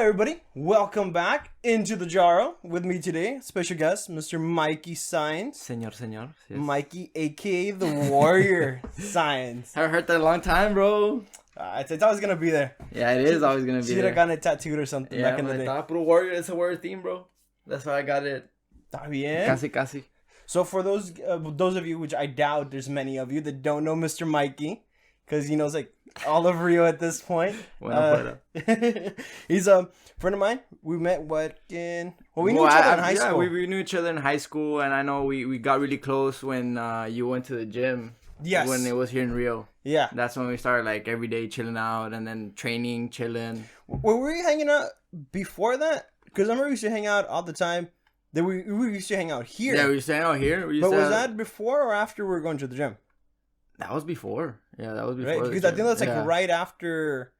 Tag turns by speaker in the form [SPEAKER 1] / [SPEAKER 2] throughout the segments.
[SPEAKER 1] everybody, welcome back into the Jaro. With me today, special guest, Mr. Mikey Saenz.
[SPEAKER 2] Señor. Yes.
[SPEAKER 1] Mikey, aka the Warrior Saenz.
[SPEAKER 2] Haven't heard that in a long time, bro.
[SPEAKER 1] It's always gonna be there.
[SPEAKER 2] Yeah, it is always gonna be there.
[SPEAKER 1] Should have gotten it tattooed or something back in the day.
[SPEAKER 2] But Warrior is a warrior theme, bro. That's why I got it.
[SPEAKER 1] Está bien.
[SPEAKER 2] Casi.
[SPEAKER 1] So for those of you, which I doubt there's many of you that don't know Mr. Mikey, because he knows like all of Rio at this point. He's a friend of mine. We met we knew each other in high school.
[SPEAKER 2] Yeah, we knew each other in high school, and I know we got really close when you went to the gym.
[SPEAKER 1] Yes.
[SPEAKER 2] When it was here in Rio.
[SPEAKER 1] Yeah.
[SPEAKER 2] That's when we started like every day chilling out and then training, chilling.
[SPEAKER 1] Were we hanging out before that? Because I remember we used to hang out all the time. That we used to hang out here.
[SPEAKER 2] Yeah, we used to hang out here.
[SPEAKER 1] But was that before or after we were going to the gym?
[SPEAKER 2] That was before. Yeah, that was before.
[SPEAKER 1] Right? Because I think that's like right after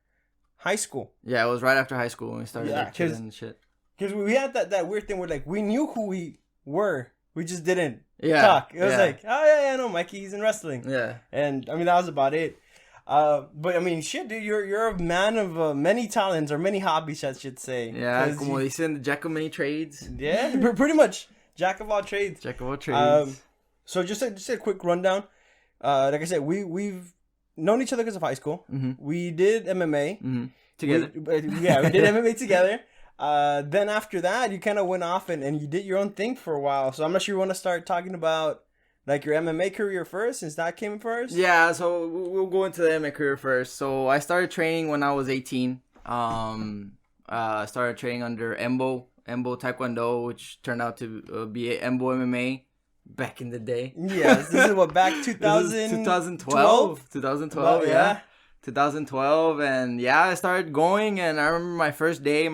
[SPEAKER 1] high school.
[SPEAKER 2] Yeah, it was right after high school when we started like, chilling and shit.
[SPEAKER 1] Because we had that weird thing where like we knew who we were. We just didn't talk. It was like, oh yeah, I know Mikey, he's in wrestling.
[SPEAKER 2] Yeah.
[SPEAKER 1] And I mean, that was about it. But I mean, shit, dude, you're a man of many talents or many hobbies, I should say.
[SPEAKER 2] Yeah, como dicen, the jack of many trades.
[SPEAKER 1] Yeah, pretty much jack of all trades.
[SPEAKER 2] Jack of all trades.
[SPEAKER 1] So just a quick rundown. Like I said, we've known each other because of high school.
[SPEAKER 2] Mm-hmm.
[SPEAKER 1] We did MMA
[SPEAKER 2] together.
[SPEAKER 1] we did MMA together. Then after that, you kind of went off and you did your own thing for a while. So I'm not sure you want to start talking about like your MMA career first, since that came first.
[SPEAKER 2] Yeah, so we'll go into the MMA career first. So I started training when I was 18. Started training under Embo Taekwondo, which turned out to be Embo MMA back in the day.
[SPEAKER 1] Yes, this is what, back
[SPEAKER 2] 2012. 2012, yeah. 2012, and yeah, I started going, and I remember my first day,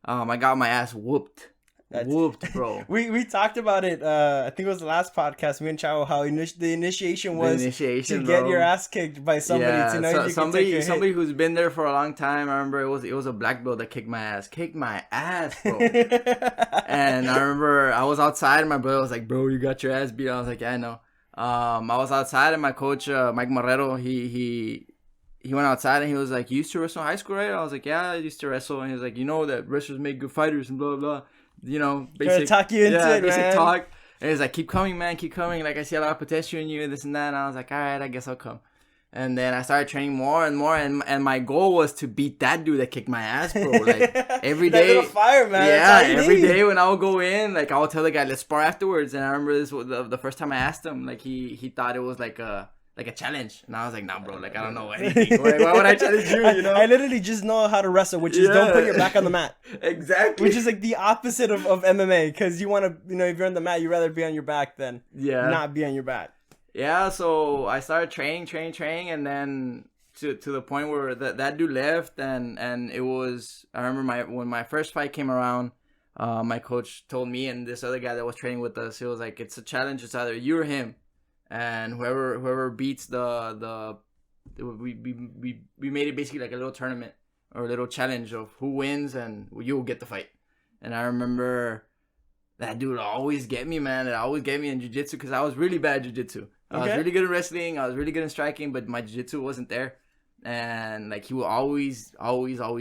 [SPEAKER 2] I got my ass whooped. Whooped, bro.
[SPEAKER 1] We talked about it. I think it was the last podcast. Me and Chao, how the initiation was to get your ass kicked by somebody.
[SPEAKER 2] Yeah,
[SPEAKER 1] to know
[SPEAKER 2] somebody who's been there for a long time. I remember it was a black belt that kicked my ass, bro. And I remember I was outside, and my brother was like, "Bro, you got your ass beat." I was like, "Yeah, I know." I was outside, and my coach, Mike Marrero, he went outside, and he was like, "You used to wrestle in high school, right?" I was like, "Yeah, I used to wrestle." And he was like, "You know that wrestlers make good fighters and blah blah." You know, basic
[SPEAKER 1] talk you into it,
[SPEAKER 2] basic
[SPEAKER 1] man.
[SPEAKER 2] talk. And he's like, "Keep coming, man, keep coming. Like, I see a lot of potential in you, this and that." And I was like, "All right, I guess I'll come." And then I started training more and more, and my goal was to beat that dude that kicked my ass, bro. Like every day,
[SPEAKER 1] little fire, man.
[SPEAKER 2] Yeah, every day when I would go in, like I would tell the guy, "Let's spar afterwards." And I remember this was the first time I asked him, like he thought it was like a challenge, and I was like, "Nah, bro, like I don't know anything. Why would I challenge you? You know,
[SPEAKER 1] I literally just know how to wrestle, which is don't put your back on the mat."
[SPEAKER 2] Exactly.
[SPEAKER 1] Which is like the opposite of MMA, because you want to, if you're on the mat, you'd rather be on your back than not be on your back.
[SPEAKER 2] Yeah, so I started training, and then to the point where that dude left, and it was, I remember when my first fight came around, my coach told me and this other guy that was training with us, he was like, "It's a challenge. It's either you or him. And whoever beats we made it basically like a little tournament or a little challenge of who wins and you'll get the fight." And I remember that dude always get me, man. It always get me in jiu-jitsu because I was really bad at jiu-jitsu. I was really good at wrestling. I was really good at striking, but my jiu-jitsu wasn't there. And like he would always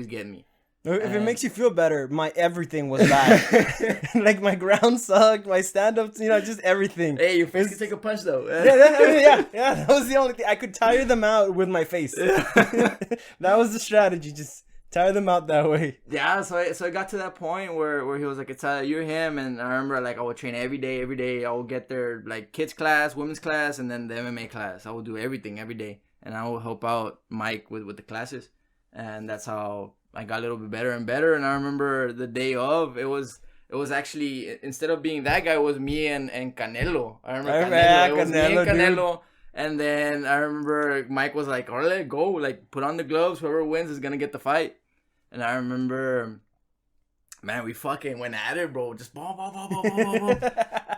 [SPEAKER 2] get me.
[SPEAKER 1] If it makes you feel better, my everything was bad. Like my ground sucked, my stand-ups, just everything.
[SPEAKER 2] Hey, your face could take a punch though.
[SPEAKER 1] Yeah. That was the only thing. I could tire them out with my face. That was the strategy. Just tire them out that way.
[SPEAKER 2] Yeah. So I got to that point where he was like, "It's either you or him." And I remember like I would train every day. I would get there like kids class, women's class, and then the MMA class. I would do everything every day, and I would help out Mike with the classes, and that's how I got a little bit better and better. And I remember the day of, it was actually, instead of being that guy, it was me and Canelo. I remember Canelo. It was me and Canelo. Dude. And then I remember Mike was like, "All right, go. Like, put on the gloves. Whoever wins is going to get the fight." And I remember, man, we fucking went at it, bro. Just boom.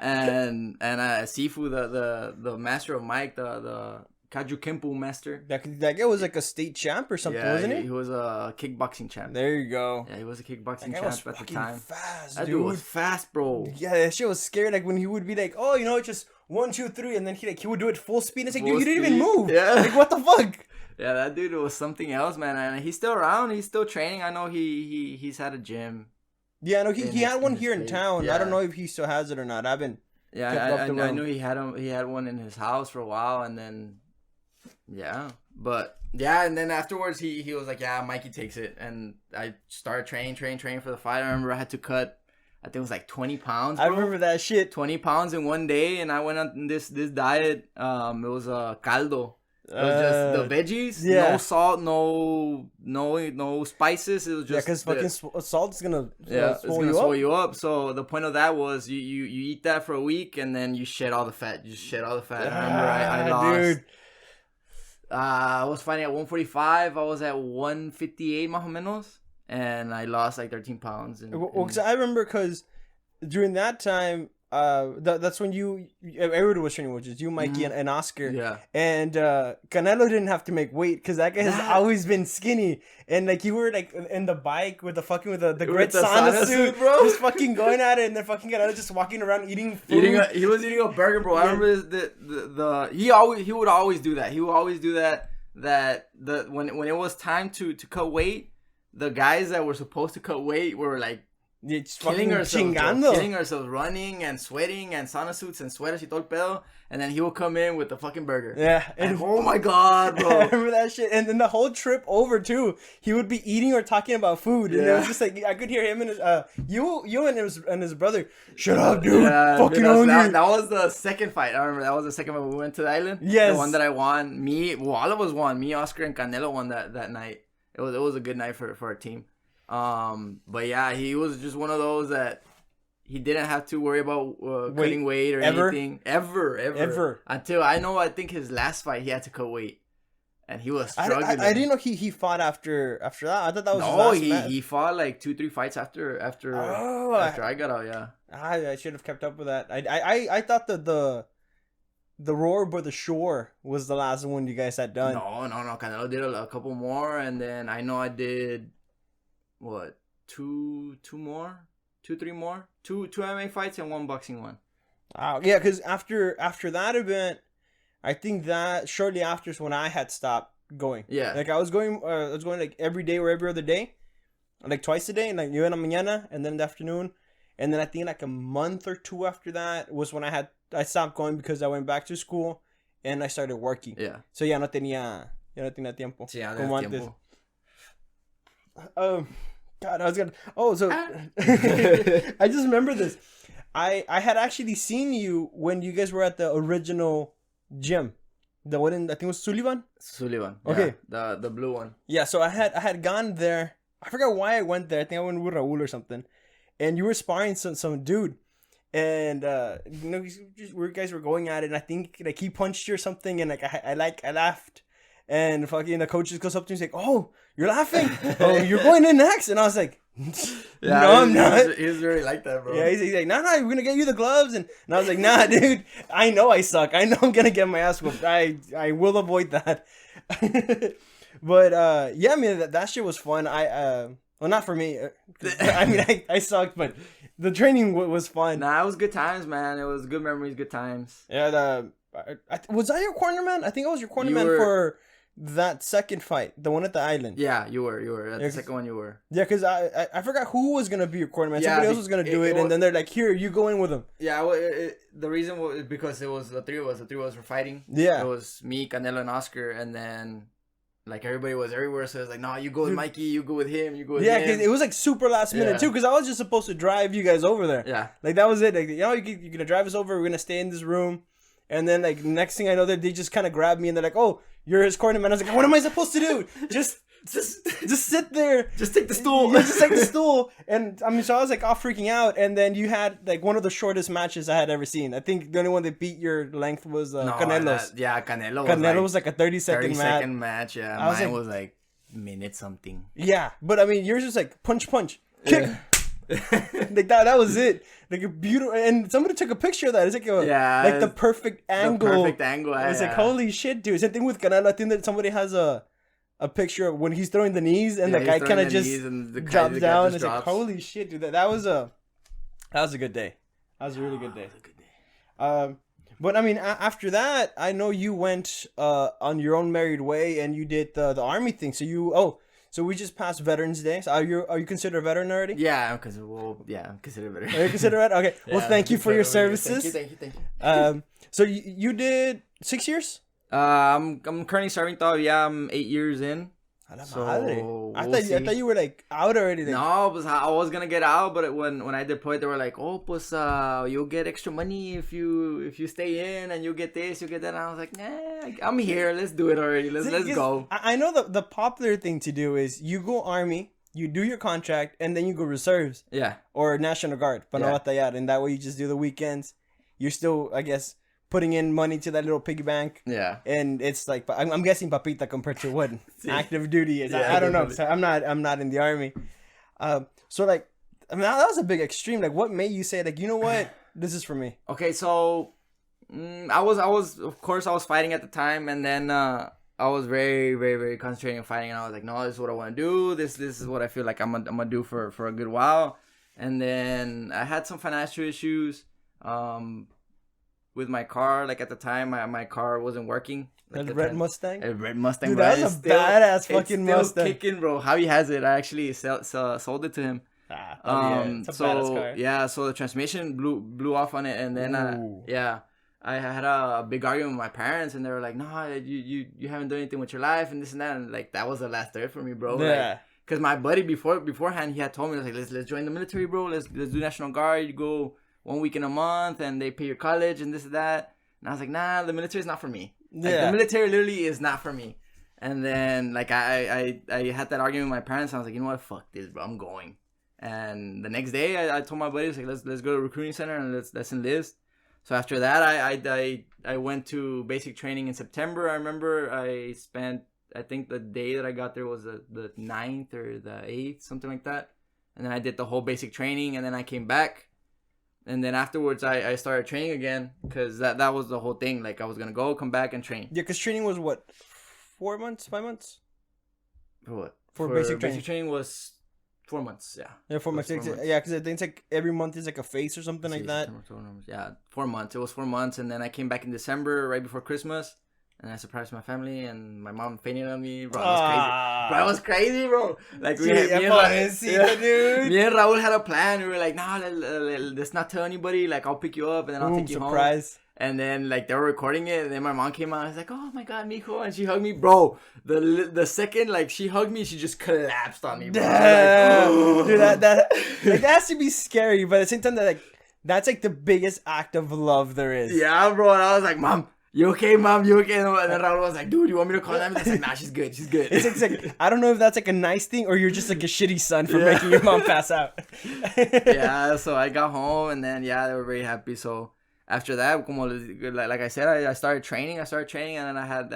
[SPEAKER 2] And Sifu, the master of Mike, the Kaju Kempo master.
[SPEAKER 1] That guy was like a state champ or something, wasn't he?
[SPEAKER 2] He was a kickboxing champ.
[SPEAKER 1] There you go.
[SPEAKER 2] Yeah, he was a kickboxing champ at the time.
[SPEAKER 1] Fast,
[SPEAKER 2] that
[SPEAKER 1] dude
[SPEAKER 2] was fast, bro.
[SPEAKER 1] Yeah, that shit was scary. Like when he would be like, "Oh, just 1, 2, 3, and then he would do it full speed. It's like,
[SPEAKER 2] Full
[SPEAKER 1] dude, you didn't even
[SPEAKER 2] speed.
[SPEAKER 1] move.
[SPEAKER 2] Yeah.
[SPEAKER 1] Like, what the fuck?
[SPEAKER 2] Yeah, that dude was something else, man. And he's still around. He's still training. I know he's had a gym.
[SPEAKER 1] Yeah, no, he had one here in town.
[SPEAKER 2] Yeah.
[SPEAKER 1] I don't know if he still has it or not. I haven't.
[SPEAKER 2] Yeah, I knew he had one in his house for a while, and then yeah, but yeah, and then afterwards he was like, yeah, Mikey takes it, and I started training for the fight. I remember I had to cut, I think it was like 20 pounds. Bro.
[SPEAKER 1] I remember that shit.
[SPEAKER 2] 20 pounds in one day, and I went on this diet. It was a caldo. It was just the veggies, no salt, no spices. It was just
[SPEAKER 1] because fucking salt is gonna
[SPEAKER 2] swell you up. So the point of that was you eat that for a week and then you shed all the fat. I remember I lost. Dude. I was fighting at 145. I was at 158 más o menos, and I lost like 13 pounds.
[SPEAKER 1] Cause I remember because during that time. That's when everybody was training, which is you, Mikey, and Oscar.
[SPEAKER 2] Yeah.
[SPEAKER 1] And Canelo didn't have to make weight because that guy has always been skinny. And like you were like in the bike with the great sauna suit, bro, just fucking going at it, and then fucking Canelo just walking around eating food.
[SPEAKER 2] He was eating a burger, bro. I remember he would always do that. He would always do that. When it was time to cut weight, the guys that were supposed to cut weight were like. Killing ourselves, running and sweating and sauna suits and sweaters y todo el pedo, and then he would come in with the fucking burger.
[SPEAKER 1] Yeah,
[SPEAKER 2] and oh my god, bro!
[SPEAKER 1] I remember that shit. And then the whole trip over too, he would be eating or talking about food, and it was just like I could hear him and his you and his brother. Shut up, dude! Fucking hungry.
[SPEAKER 2] That was the second fight. I remember that was the second fight. We went to the island.
[SPEAKER 1] Yes,
[SPEAKER 2] the one that I won. All of us won. Me, Oscar, and Canelo won that night. It was a good night for our team. But yeah, he was just one of those that he didn't have to worry about cutting weight or anything ever until I think his last fight he had to cut weight, and he was struggling.
[SPEAKER 1] I didn't know he fought after that. I thought that was his last match.
[SPEAKER 2] He fought like 2-3 fights after I got out. Yeah,
[SPEAKER 1] I should have kept up with that. I thought that the Roar by the Shore was the last one you guys had done.
[SPEAKER 2] No. Canelo did a couple more, and then I know I did. What, 3 more? 2 MMA fights and 1 boxing one.
[SPEAKER 1] Wow, yeah, because after that event, I think that shortly after is when I had stopped going.
[SPEAKER 2] Yeah,
[SPEAKER 1] like I was going like every day or every other day, like twice a day, like yo en la mañana and then in the afternoon, and then I think like a month or 2 after that was when I stopped going because I went back to school and I started working.
[SPEAKER 2] Yeah.
[SPEAKER 1] So ya no tenía tiempo.
[SPEAKER 2] Sí, ya no tenía tiempo.
[SPEAKER 1] God, I was gonna. Oh, so I just remember this. I had actually seen you when you guys were at the original gym, the one in I think it was Sullivan. Okay,
[SPEAKER 2] yeah, the blue one.
[SPEAKER 1] Yeah, so I had gone there. I forgot why I went there. I think I went with Raul or something, and you were sparring some dude, and you guys were going at it. And I think like he punched you or something, and like I laughed. And fucking the coach just goes up to me and he's like, "Oh, you're laughing? Oh, you're going in next?" And I was like,
[SPEAKER 2] "Yeah,
[SPEAKER 1] no, I'm not."
[SPEAKER 2] He's really like that, bro.
[SPEAKER 1] Yeah, he's like, "No, we're gonna get you the gloves." And I was like, "Nah, dude, I know I suck. I know I'm gonna get my ass whooped. I will avoid that." But yeah, I mean that shit was fun. Well, not for me. I mean, I sucked, but the training was fun.
[SPEAKER 2] Nah, it was good times, man. It was good memories, good times.
[SPEAKER 1] Yeah, was I your corner man? I think I was your corner man for that second fight, the one at the island.
[SPEAKER 2] Yeah, you were. At the second one, you were.
[SPEAKER 1] Yeah, because I forgot who was going to be your corner man. Somebody else was going to do it, and then they're like, "Here, you go in with him."
[SPEAKER 2] Yeah, the reason was because it was the three of us. The three of us were fighting.
[SPEAKER 1] Yeah.
[SPEAKER 2] It was me, Canelo, and Oscar, and then like everybody was everywhere. So it was like, "No, you go with Mikey. You go with him. You go with him."
[SPEAKER 1] Yeah, because it was like super last minute too. Because I was just supposed to drive you guys over there.
[SPEAKER 2] Yeah.
[SPEAKER 1] Like that was it. Like you're gonna drive us over. We're gonna stay in this room. And then, like, next thing I know, they just kind of grabbed me and they're like, "Oh, you're his corner man." I was like, "What am I supposed to do? Just sit there.
[SPEAKER 2] Just take the stool.
[SPEAKER 1] Yeah, just take the stool." And I mean, so I was like all freaking out. And then you had like one of the shortest matches I had ever seen. I think the only one that beat your length was Canelo's.
[SPEAKER 2] Canelo.
[SPEAKER 1] Canelo was like a 30-second match.
[SPEAKER 2] 30-second match. Yeah, mine was like minute something.
[SPEAKER 1] Yeah, but I mean, yours was like punch, kick. Yeah. Like that was it. Like a beautiful, and somebody took a picture of that. It's like like the perfect angle. It's like holy shit, dude. Same thing with Canelo. I think that somebody has a picture of when he's throwing the knees and the guy kind of just drops down. It's like holy shit, dude. That was a good day. That was a really good day. But I mean, after that, I know you went on your own married way, and you did the army thing. So we just passed Veterans Day. So are you considered a veteran already?
[SPEAKER 2] Yeah, because I'm considered better.
[SPEAKER 1] Are you considered a veteran? Okay. Well, thank you for your services.
[SPEAKER 2] Thank you.
[SPEAKER 1] So you did 6 years?
[SPEAKER 2] I'm currently serving though. Yeah, I'm 8 years in.
[SPEAKER 1] So I thought you were like out already. Like.
[SPEAKER 2] No, but I was gonna get out, but when I deployed, they were like, "Oh, pues you'll get extra money if you stay in, and you'll get this, you'll get that." And I was like, "Nah, I'm here. Let's do it already. Let's go."
[SPEAKER 1] I know the popular thing to do is you go army, you do your contract, and then you go reserves.
[SPEAKER 2] Yeah.
[SPEAKER 1] Or National Guard, and that way you just do the weekends. You're still, I guess, putting in money to that little piggy bank.
[SPEAKER 2] Yeah.
[SPEAKER 1] And it's like, I'm guessing papita compared to what active duty is.
[SPEAKER 2] Yeah,
[SPEAKER 1] I don't know. So I'm not in the army. So like, I mean, that was a big extreme. Like, what made you say like, you know what, this is for me?
[SPEAKER 2] Okay, so I was of course I was fighting at the time, and then I was very, very, very concentrating on fighting, and I was like, no, this is what I want to do. This is what I feel like I'm gonna do for a good while. And then I had some financial issues. With my car, like at the time, my car wasn't working. Like
[SPEAKER 1] the red Mustang?
[SPEAKER 2] A red Mustang,
[SPEAKER 1] dude,
[SPEAKER 2] bro.
[SPEAKER 1] that was a badass fucking Mustang.
[SPEAKER 2] It's still kicking, bro. Javi has it. I actually sold it to him.
[SPEAKER 1] It's a badass car.
[SPEAKER 2] Yeah, so the transmission blew off on it, and then I had a big argument with my parents, and they were like, "No, you haven't done anything with your life, and this and that," and like that was the last day for me, bro.
[SPEAKER 1] Yeah.
[SPEAKER 2] Like, cause my buddy beforehand, he had told me, like, let's join the military, bro. Let's do National Guard. You go 1 week in a month, and they pay your college and this and that. And I was like, nah, the military is not for me. Like, the military literally is not for me. And then like I had that argument with my parents. And I was like, you know what, fuck this, bro. I'm going. And the next day, I told my buddies, like, let's go to recruiting center and let's enlist. So after that, I went to basic training in September. I remember I spent, I think the day that I got there was the 9th or the 8th, something like that. And then I did the whole basic training, and then I came back. And then afterwards, I started training again, because that was the whole thing. Like, I was going to come back and train.
[SPEAKER 1] Yeah, because training was what, 4 months, 5 months?
[SPEAKER 2] For what?
[SPEAKER 1] For basic training.
[SPEAKER 2] Basic training was 4 months, yeah.
[SPEAKER 1] Yeah, 4 months. Yeah, because I think it's like every month is like a phase or something like that.
[SPEAKER 2] Yeah, 4 months. It was 4 months, and then I came back in December, right before Christmas. And I surprised my family, and my mom fainted on me. Bro, it was crazy. Bro, it was crazy, bro. Like, me and Raul had a plan. We were like, nah, let's not tell anybody. Like, I'll pick you up, and then I'll take you
[SPEAKER 1] surprise.
[SPEAKER 2] Home. And then, like, they were recording it, and then my mom came out. I was like, oh, my God, mijo. And she hugged me. Bro, the second, like, she hugged me, she just collapsed on me, bro. Like,
[SPEAKER 1] dude, that has to be scary. But at the same time, that's, like, the biggest act of love there is.
[SPEAKER 2] Yeah, bro. And I was like, Mom. You okay, Mom? You okay? And then Raul was like, dude, you want me to call them? I was like, nah, she's good. She's good.
[SPEAKER 1] It's like, I don't know if that's like a nice thing or you're just like a shitty son for making your mom pass out.
[SPEAKER 2] Yeah, so I got home, and then, they were very happy. So after that, like I said, I started training. And then I had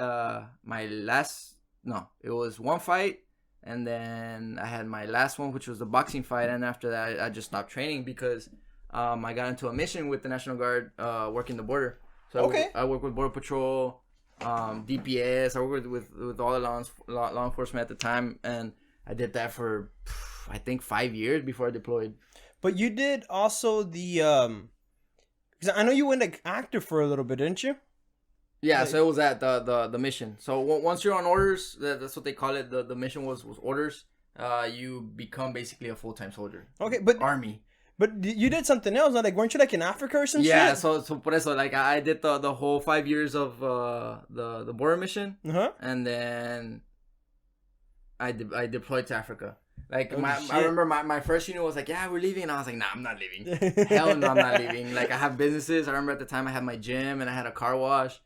[SPEAKER 2] it was one fight. And then I had my last one, which was the boxing fight. And after that, I just stopped training because I got into a mission with the National Guard working the border. So I work with Border Patrol, DPS. I worked with all the law enforcement at the time, and I did that for I think 5 years before I deployed.
[SPEAKER 1] But you did also the because I know you went like active for a little bit, didn't you?
[SPEAKER 2] Yeah, like, so it was at the mission. So once you're on orders, that's what they call it. The mission was orders. You become basically a full-time soldier.
[SPEAKER 1] Okay, but
[SPEAKER 2] Army.
[SPEAKER 1] But you did something else, like weren't you like in Africa or some shit?
[SPEAKER 2] Yeah, so por eso, like I did the whole 5 years of the border mission, and then I deployed to Africa. Like I remember my first unit was like, yeah, we're leaving, and I was like, nah, I'm not leaving. Hell no, I'm not leaving. Like I have businesses. I remember at the time I had my gym and I had a car wash.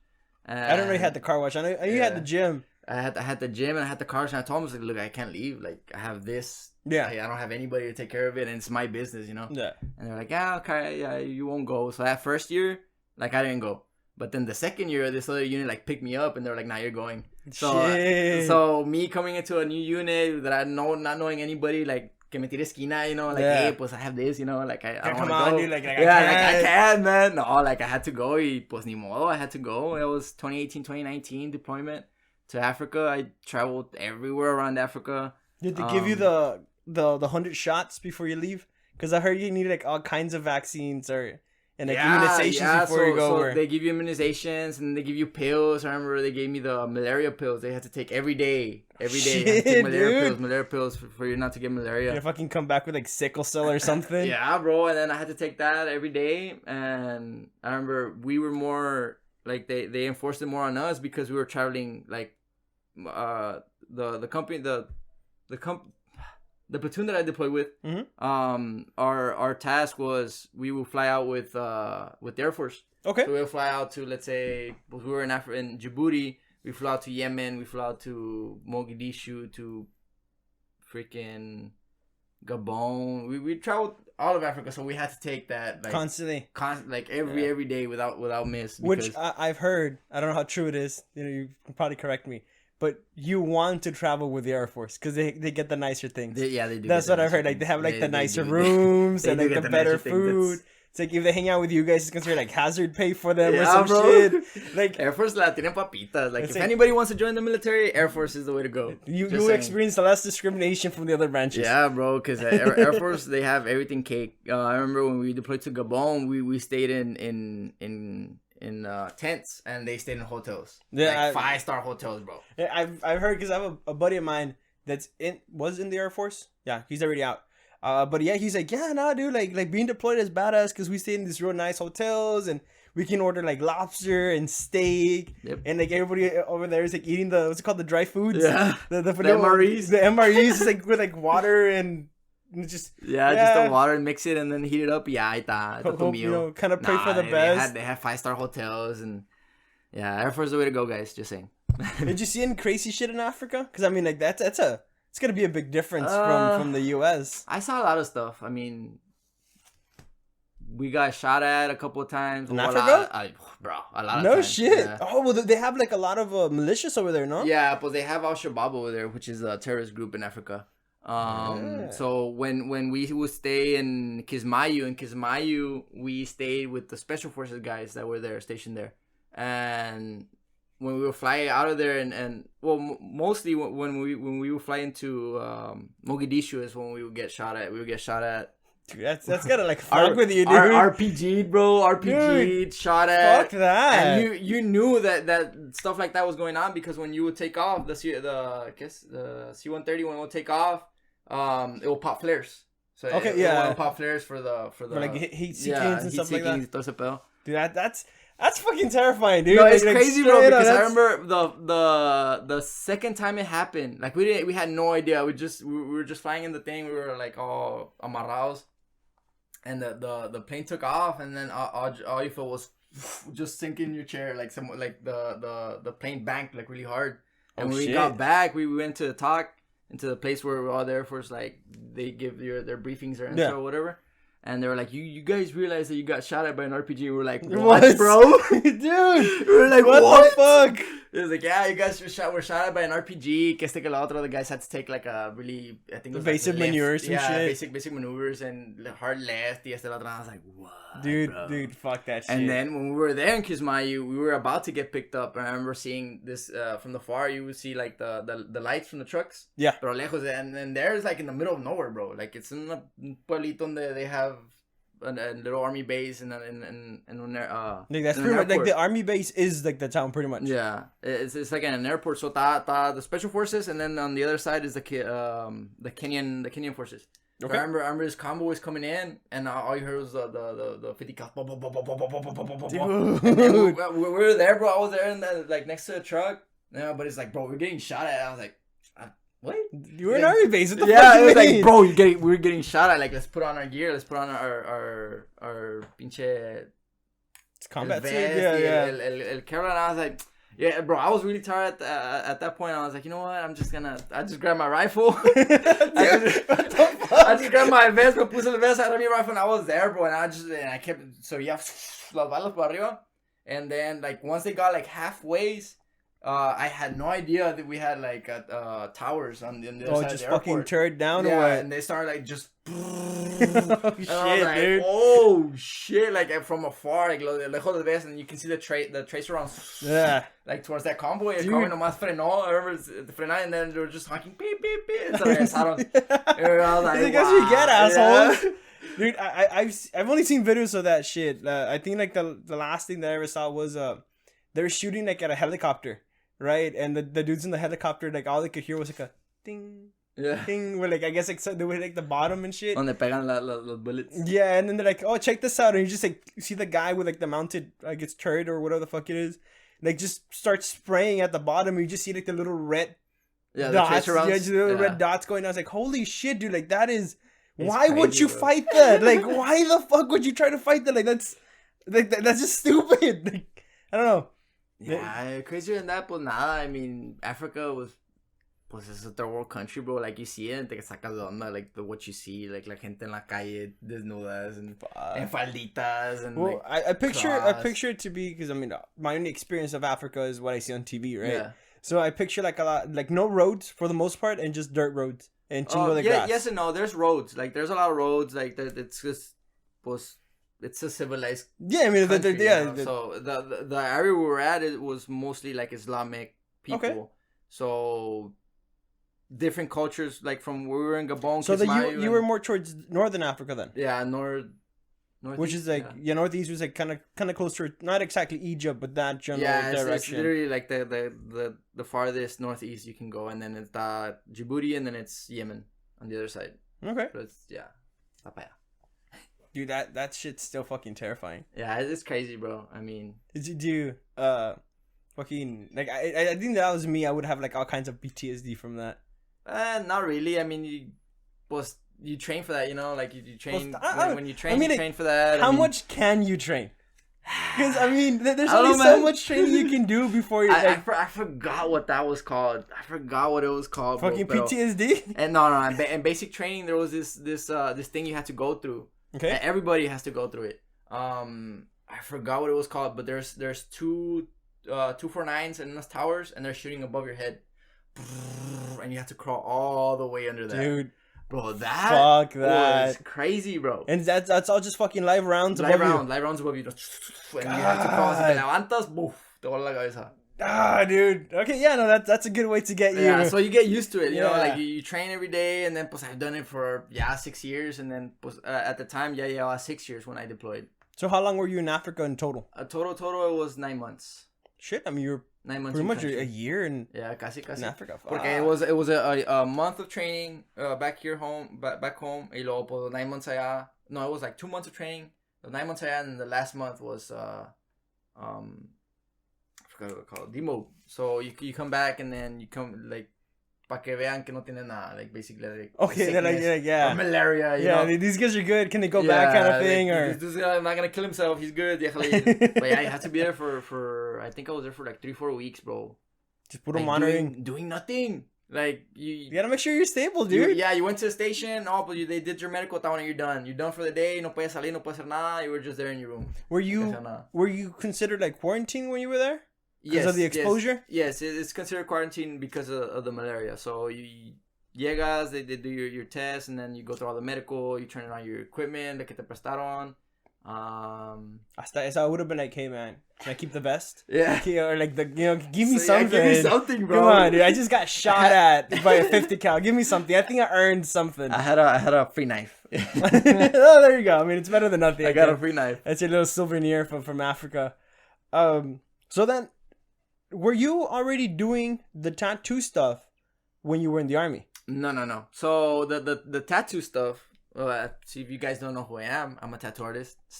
[SPEAKER 1] I don't know you had the car wash. I know you had the gym.
[SPEAKER 2] I had the gym and I had the car wash, and I told him, I was like, look, I can't leave. Like I have this.
[SPEAKER 1] Yeah.
[SPEAKER 2] I don't have anybody to take care of it, and it's my business, you know?
[SPEAKER 1] Yeah.
[SPEAKER 2] And they're like, yeah, okay, yeah, you won't go. So that first year, like, I didn't go. But then the second year, this other unit, like, picked me up, and they were like, nah, you're going. So me coming into a new unit that I know, not knowing anybody, like, que me tire esquina, you know? Like, hey, pues I have this, you know? Like, I don't want to go.
[SPEAKER 1] Dude, like,
[SPEAKER 2] I can't, man. No, like, I had to go. Y pues ni modo, I had to go. It was 2018, 2019 deployment to Africa. I traveled everywhere around Africa.
[SPEAKER 1] Did they give you the 100 shots before you leave? Because I heard you need like all kinds of vaccines, or and like immunizations before you go over.
[SPEAKER 2] So they give you immunizations and they give you pills. I remember they gave me the malaria pills. They had to take every day. Every day,
[SPEAKER 1] Shit,
[SPEAKER 2] take
[SPEAKER 1] dude.
[SPEAKER 2] malaria pills for you not to get malaria.
[SPEAKER 1] You fucking come back with like sickle cell or something.
[SPEAKER 2] Yeah, bro. And then I had to take that every day. And I remember we were more like they enforced it more on us because we were traveling like the company the platoon that I deployed with. Our task was we would fly out with the Air Force.
[SPEAKER 1] Okay.
[SPEAKER 2] So we'll fly out to, let's say, we were in Djibouti. We flew out to Yemen. We flew out to Mogadishu, to freaking Gabon. We traveled all of Africa, so we had to take that like
[SPEAKER 1] constantly,
[SPEAKER 2] like every day without miss.
[SPEAKER 1] Which I've heard. I don't know how true it is. You know, you can probably correct me. But you want to travel with the Air Force because they get the nicer things.
[SPEAKER 2] They do.
[SPEAKER 1] That's what I've heard. Like they have like the nicer rooms and like the better food. It's like if they hang out with you guys, it's considered like hazard pay for them or some shit. Like
[SPEAKER 2] Air Force la tienen papitas. Like if
[SPEAKER 1] like,
[SPEAKER 2] anybody wants to join the military, Air Force is the way to go.
[SPEAKER 1] You will experience less discrimination from the other branches.
[SPEAKER 2] Yeah, bro. Because Air Force, they have everything cake. I remember when we deployed to Gabon, we stayed in tents and they stayed in hotels. Yeah, like 5-star hotels, bro.
[SPEAKER 1] Yeah, I've heard because I have a buddy of mine that's was in the Air Force. Yeah, he's already out. But yeah, he's like, yeah, nah, dude, like being deployed is badass because we stayed in these real nice hotels and we can order like lobster and steak. Yep. And like everybody over there is like eating what's it called, the dry foods.
[SPEAKER 2] Yeah.
[SPEAKER 1] The
[SPEAKER 2] MREs.
[SPEAKER 1] The MREs like with like water and just
[SPEAKER 2] just the water and mix it and then heat it up. Yeah,
[SPEAKER 1] you know, kind of pray for the best.
[SPEAKER 2] They had 5-star hotels and yeah, Air Force is the way to go, guys. Just saying.
[SPEAKER 1] Did you see any crazy shit in Africa? Because I mean, like it's gonna be a big difference from the U.S.
[SPEAKER 2] I saw a lot of stuff. I mean, we got shot at a couple of times
[SPEAKER 1] in Africa.
[SPEAKER 2] A lot of
[SPEAKER 1] no
[SPEAKER 2] times.
[SPEAKER 1] Shit.
[SPEAKER 2] Yeah.
[SPEAKER 1] Oh well, they have like a lot of militias over there, no?
[SPEAKER 2] Yeah, but they have Al-Shabaab over there, which is a terrorist group in Africa. So when we would stay in Kismayu, we stayed with the special forces guys that were there, stationed there, and when we would fly out of there and mostly when we would fly into Mogadishu is when we would get shot at.
[SPEAKER 1] Dude, that's gotta like fuck with you, dude.
[SPEAKER 2] RPG'd, bro. RPG'd, shot at.
[SPEAKER 1] Fuck that.
[SPEAKER 2] And you knew that stuff like that was going on because when you would take off the C-130 when it would take off, it will pop flares. So it will pop flares for
[SPEAKER 1] like heat seekings and stuff like that. Dude, that's fucking terrifying, dude.
[SPEAKER 2] No, it's crazy, bro. Because I remember the second time it happened, like we had no idea. We were just flying in the thing. We were like all amarrados, and the plane took off, and then all you felt was just sink in your chair, like the plane banked like really hard. And when we got back, we went to talk into the place where all the Air Force like they give their briefings or intro or whatever. And they were like, you guys realize that you got shot at by an RPG? We were like, what, bro?
[SPEAKER 1] Dude.
[SPEAKER 2] We were like, what
[SPEAKER 1] the fuck?
[SPEAKER 2] It was like, yeah, you guys were shot at by an RPG. Que este que la otra. The guys had to take like a really, I think it was
[SPEAKER 1] basic
[SPEAKER 2] like
[SPEAKER 1] maneuvers and shit.
[SPEAKER 2] Basic maneuvers and hard left. Y este la otra. I was like, what?
[SPEAKER 1] Dude, fuck that shit.
[SPEAKER 2] And then when we were there in Kismayu, we were about to get picked up. And I remember seeing this from the far. You would see like the lights from the trucks.
[SPEAKER 1] Yeah.
[SPEAKER 2] Pero lejos. And then there's like in the middle of nowhere, bro. Like it's in a pueblito donde they have a little army base and
[SPEAKER 1] like that's pretty much like the army base is like the town pretty much.
[SPEAKER 2] Yeah, it's like an airport. So the special forces, and then on the other side is the Kenyan forces. Okay. I remember this convoy was coming in, and all you heard was the 50 cal. Dude, we were there, bro. I was there, and like next to the truck. Yeah, but it's like, bro, we're getting shot at. I was like, what?
[SPEAKER 1] You were in army base. What the fuck? Yeah, it was like,
[SPEAKER 2] bro, we're getting shot at. Like, let's put on our gear. Let's put on our pinche
[SPEAKER 1] combat suit.
[SPEAKER 2] Yeah. El Carol, and I was like, yeah, bro. I was really tired at that point. I was like, you know what? I just grabbed my rifle. I just grabbed my vest, me puse el vest, I grabbed my rifle, and I was there, bro. And I kept, so yeah, las balas por arriba. And then, like, once they got, like, halfway, I had no idea that we had like towers on the other side of the airport.
[SPEAKER 1] Just fucking turned down or what?
[SPEAKER 2] And they started like just.
[SPEAKER 1] Oh shit,
[SPEAKER 2] like,
[SPEAKER 1] dude!
[SPEAKER 2] Oh shit! Like from afar, like lejos de ves, and you can see the tracer on.
[SPEAKER 1] Yeah.
[SPEAKER 2] Like towards that convoy, el convoy nomás frenó. I remember frenar, and then they were just honking beep beep beep. So regresaron. I was like,
[SPEAKER 1] "That's what you get, asshole." Dude, I've only seen videos of that shit. I think like the last thing that I ever saw was they were shooting like at a helicopter, right? And the dudes in the helicopter, like all they could hear was like a ding, ding. Where like I guess like so they would like the bottom and shit.
[SPEAKER 2] Donde pegan los bullets.
[SPEAKER 1] Yeah, and then they're like, oh, check this out, and you just like see the guy with like the mounted like it's turret or whatever the fuck it is, like just starts spraying at the bottom. And you just see like the little red dots, just the little red dots going down. I was like, holy shit, dude! Like that is. Why would you fight that? Like, why the fuck would you try to fight that? Like, that's just stupid. Like, I don't know.
[SPEAKER 2] Yeah, crazier than that, pues nada. I mean, Africa was, pues es a third world country, bro. Like, you see it, and te sacas de onda, like, what you see, like, la gente en la calle, desnudas, and falditas, and
[SPEAKER 1] well,
[SPEAKER 2] like,
[SPEAKER 1] I picture it to be, because, I mean, my only experience of Africa is what I see on TV, right? Yeah. So I picture, like, a lot, like, no roads, for the most part, and just dirt roads. And chingo de grass.
[SPEAKER 2] Yes and no. There's roads. Like, there's a lot of roads. Like, it's just, pues, it's a civilized.
[SPEAKER 1] Yeah, I mean,
[SPEAKER 2] country, so the area we were at, it was mostly like Islamic people. Okay. So different cultures, like from where we were in Gabon.
[SPEAKER 1] So you were more towards northern Africa then.
[SPEAKER 2] Yeah, northeast,
[SPEAKER 1] which is like northeast was like kind of close to not exactly Egypt, but that general direction.
[SPEAKER 2] It's literally like the farthest northeast you can go, and then it's Djibouti, and then it's Yemen on the other side.
[SPEAKER 1] Okay,
[SPEAKER 2] but it's papaya.
[SPEAKER 1] Dude, that shit's still fucking terrifying.
[SPEAKER 2] Yeah, it's crazy, bro. I mean,
[SPEAKER 1] did you fucking like I think that was me. I would have like all kinds of PTSD from that.
[SPEAKER 2] Not really. I mean, you train for that, you know, like you train when you train. I mean, you train for that.
[SPEAKER 1] How much can you train? Because I mean, there's only so much training you can do before you.
[SPEAKER 2] I forgot what that was called. I forgot what it was called.
[SPEAKER 1] Fucking PTSD.
[SPEAKER 2] And no. In basic training, there was this thing you had to go through.
[SPEAKER 1] Okay.
[SPEAKER 2] And everybody has to go through it. I forgot what it was called, but there's two 249s and those towers, and they're shooting above your head, and you have to crawl all the way under that.
[SPEAKER 1] Dude.
[SPEAKER 2] Bro, that was crazy, bro.
[SPEAKER 1] And that's all just fucking live rounds above you.
[SPEAKER 2] Live rounds above you. And you have to crawl. Si te levantas, boof, te vuela la cabeza.
[SPEAKER 1] Dude. Okay, yeah, no, that's a good way to get you.
[SPEAKER 2] Yeah, so you get used to it, you know, like you train every day, and then pues I've done it for 6 years, and then pues, at the time 6 years when I deployed.
[SPEAKER 1] So how long were you in Africa in total?
[SPEAKER 2] Total it was 9 months.
[SPEAKER 1] Shit, I mean you were
[SPEAKER 2] 9 months.
[SPEAKER 1] Pretty much a year in
[SPEAKER 2] casi
[SPEAKER 1] in Africa.
[SPEAKER 2] Porque it was a month of training back home, y luego pues 9 months allá. No, it was like 2 months of training, 9 months allá, and the last month was I forgot what it's called, demo. So you come back, and then you come like pa que vean que no tienen nada, like basically like
[SPEAKER 1] okay,
[SPEAKER 2] or malaria, you know?
[SPEAKER 1] These guys are good, can they go back kind of thing,
[SPEAKER 2] like, or this guy not gonna kill himself, he's good. But yeah, you have to be there for I think I was there for like 3-4 weeks, bro.
[SPEAKER 1] Just put them monitoring,
[SPEAKER 2] doing nothing. Like you
[SPEAKER 1] gotta make sure you're stable, dude.
[SPEAKER 2] You went to the station. But they did your medical. You're done. You're done for the day. No puedes salir, no puedes hacer nada. You were just there in your room.
[SPEAKER 1] Were you considered like quarantine when you were there? Because of the exposure?
[SPEAKER 2] Yes, it's considered quarantine because of the malaria. So you llegas, they do your test, and then you go through all the medical. You turn on your equipment, que te prestaron.
[SPEAKER 1] Hasta esa would have been like, hey man, can I keep the vest?
[SPEAKER 2] Yeah.
[SPEAKER 1] Or like give me something.
[SPEAKER 2] Give me something, bro.
[SPEAKER 1] Come on, dude. I just got shot at by a 50 cal. Give me something. I think I earned something.
[SPEAKER 2] I had a free knife.
[SPEAKER 1] Oh, there you go. I mean, it's better than nothing.
[SPEAKER 2] I got a free knife.
[SPEAKER 1] That's your little souvenir from Africa. So then, were you already doing the tattoo stuff when you were in the army?
[SPEAKER 2] No. So the tattoo stuff. See, if you guys don't know who I am, I'm a tattoo artist /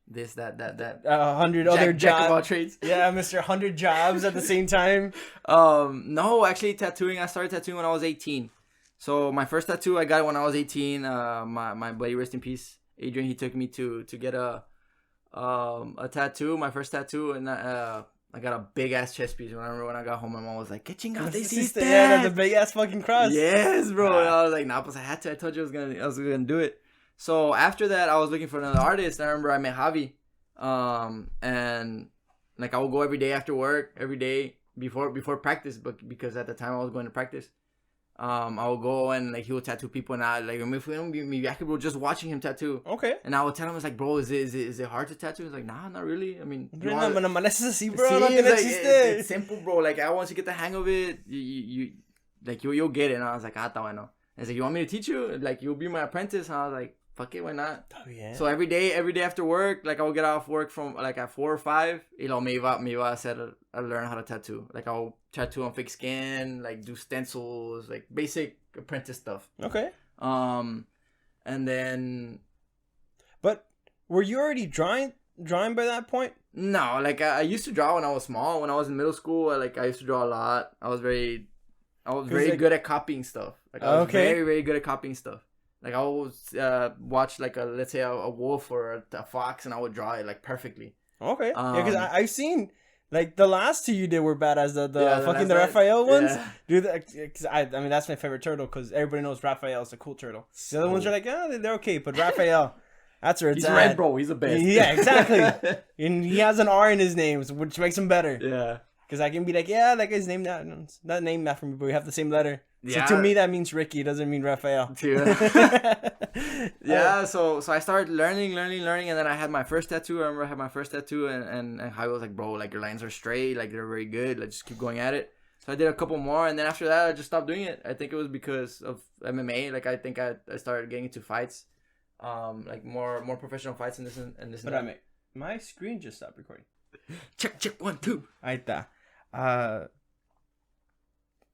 [SPEAKER 2] this, that.
[SPEAKER 1] 100 other jobs.
[SPEAKER 2] Jack of all trades.
[SPEAKER 1] Yeah, Mr. 100 jobs at the same time.
[SPEAKER 2] No, actually tattooing. I started tattooing when I was 18. So my first tattoo, I got it when I was 18. My buddy, rest in peace, Adrian, he took me to get a tattoo, my first tattoo, and I got a big ass chest piece. When I got home, my mom was like, "¿Qué chingados te hiciste?"
[SPEAKER 1] Yeah, that's a big ass fucking cross.
[SPEAKER 2] Yes, bro. And I was like, "Nah, pues I had to. I told you I was gonna do it." So after that, I was looking for another artist. I remember I met Javi, and like I would go every day after work, every day before practice, but because at the time I was going to practice. I would go and like he would tattoo people, and I like maybe I could bro just watching him tattoo.
[SPEAKER 1] Okay.
[SPEAKER 2] And I would tell him, it's like, bro, is it hard to tattoo? He's like, nah, not really. I mean, it's simple, bro. Like once you get the hang of it, you'll get it. And I was like, está bueno. He's like, you want me to teach you? Like, you'll be my apprentice? And I was like, fuck it, why not?
[SPEAKER 1] Oh, yeah.
[SPEAKER 2] So every day after work, like I would get off work from like at 4 or 5, me iba a hacer, I learn how to tattoo. Like I'll tattoo on fake skin, like do stencils, like basic apprentice stuff.
[SPEAKER 1] Okay.
[SPEAKER 2] And then.
[SPEAKER 1] But were you already drawing by that point?
[SPEAKER 2] No, like I used to draw when I was small. When I was in middle school, I used to draw a lot. I was very good at copying stuff. Like I was very, very good at copying stuff. Like I would watch like let's say a wolf or a fox, and I would draw it like perfectly.
[SPEAKER 1] Okay. Yeah, because I've seen like the last two you did were badass. The Raphael ones, dude. Because I mean that's my favorite turtle because everybody knows Raphael is a cool turtle. The other ones are like, they're okay, but Raphael, that's where it's at.
[SPEAKER 2] He's red, bro. He's the best.
[SPEAKER 1] Yeah, exactly. And he has an R in his name, which makes him better.
[SPEAKER 2] Yeah.
[SPEAKER 1] Because I can be like, yeah, that guy's named that. No, it's not named after me, but we have the same letter. Yeah. So to me, that means Ricky. It doesn't mean Raphael.
[SPEAKER 2] Yeah. So I started learning, and then I had my first tattoo. I remember I had my first tattoo, and Javi was like, bro, like your lines are straight, like they're very good. Like just keep going at it. So I did a couple more, and then after that, I just stopped doing it. I think it was because of MMA. Like I think I started getting into fights, like more professional fights in this.
[SPEAKER 1] But I mean, my screen just stopped recording.
[SPEAKER 2] Check 1, 2.
[SPEAKER 1] Ahí está.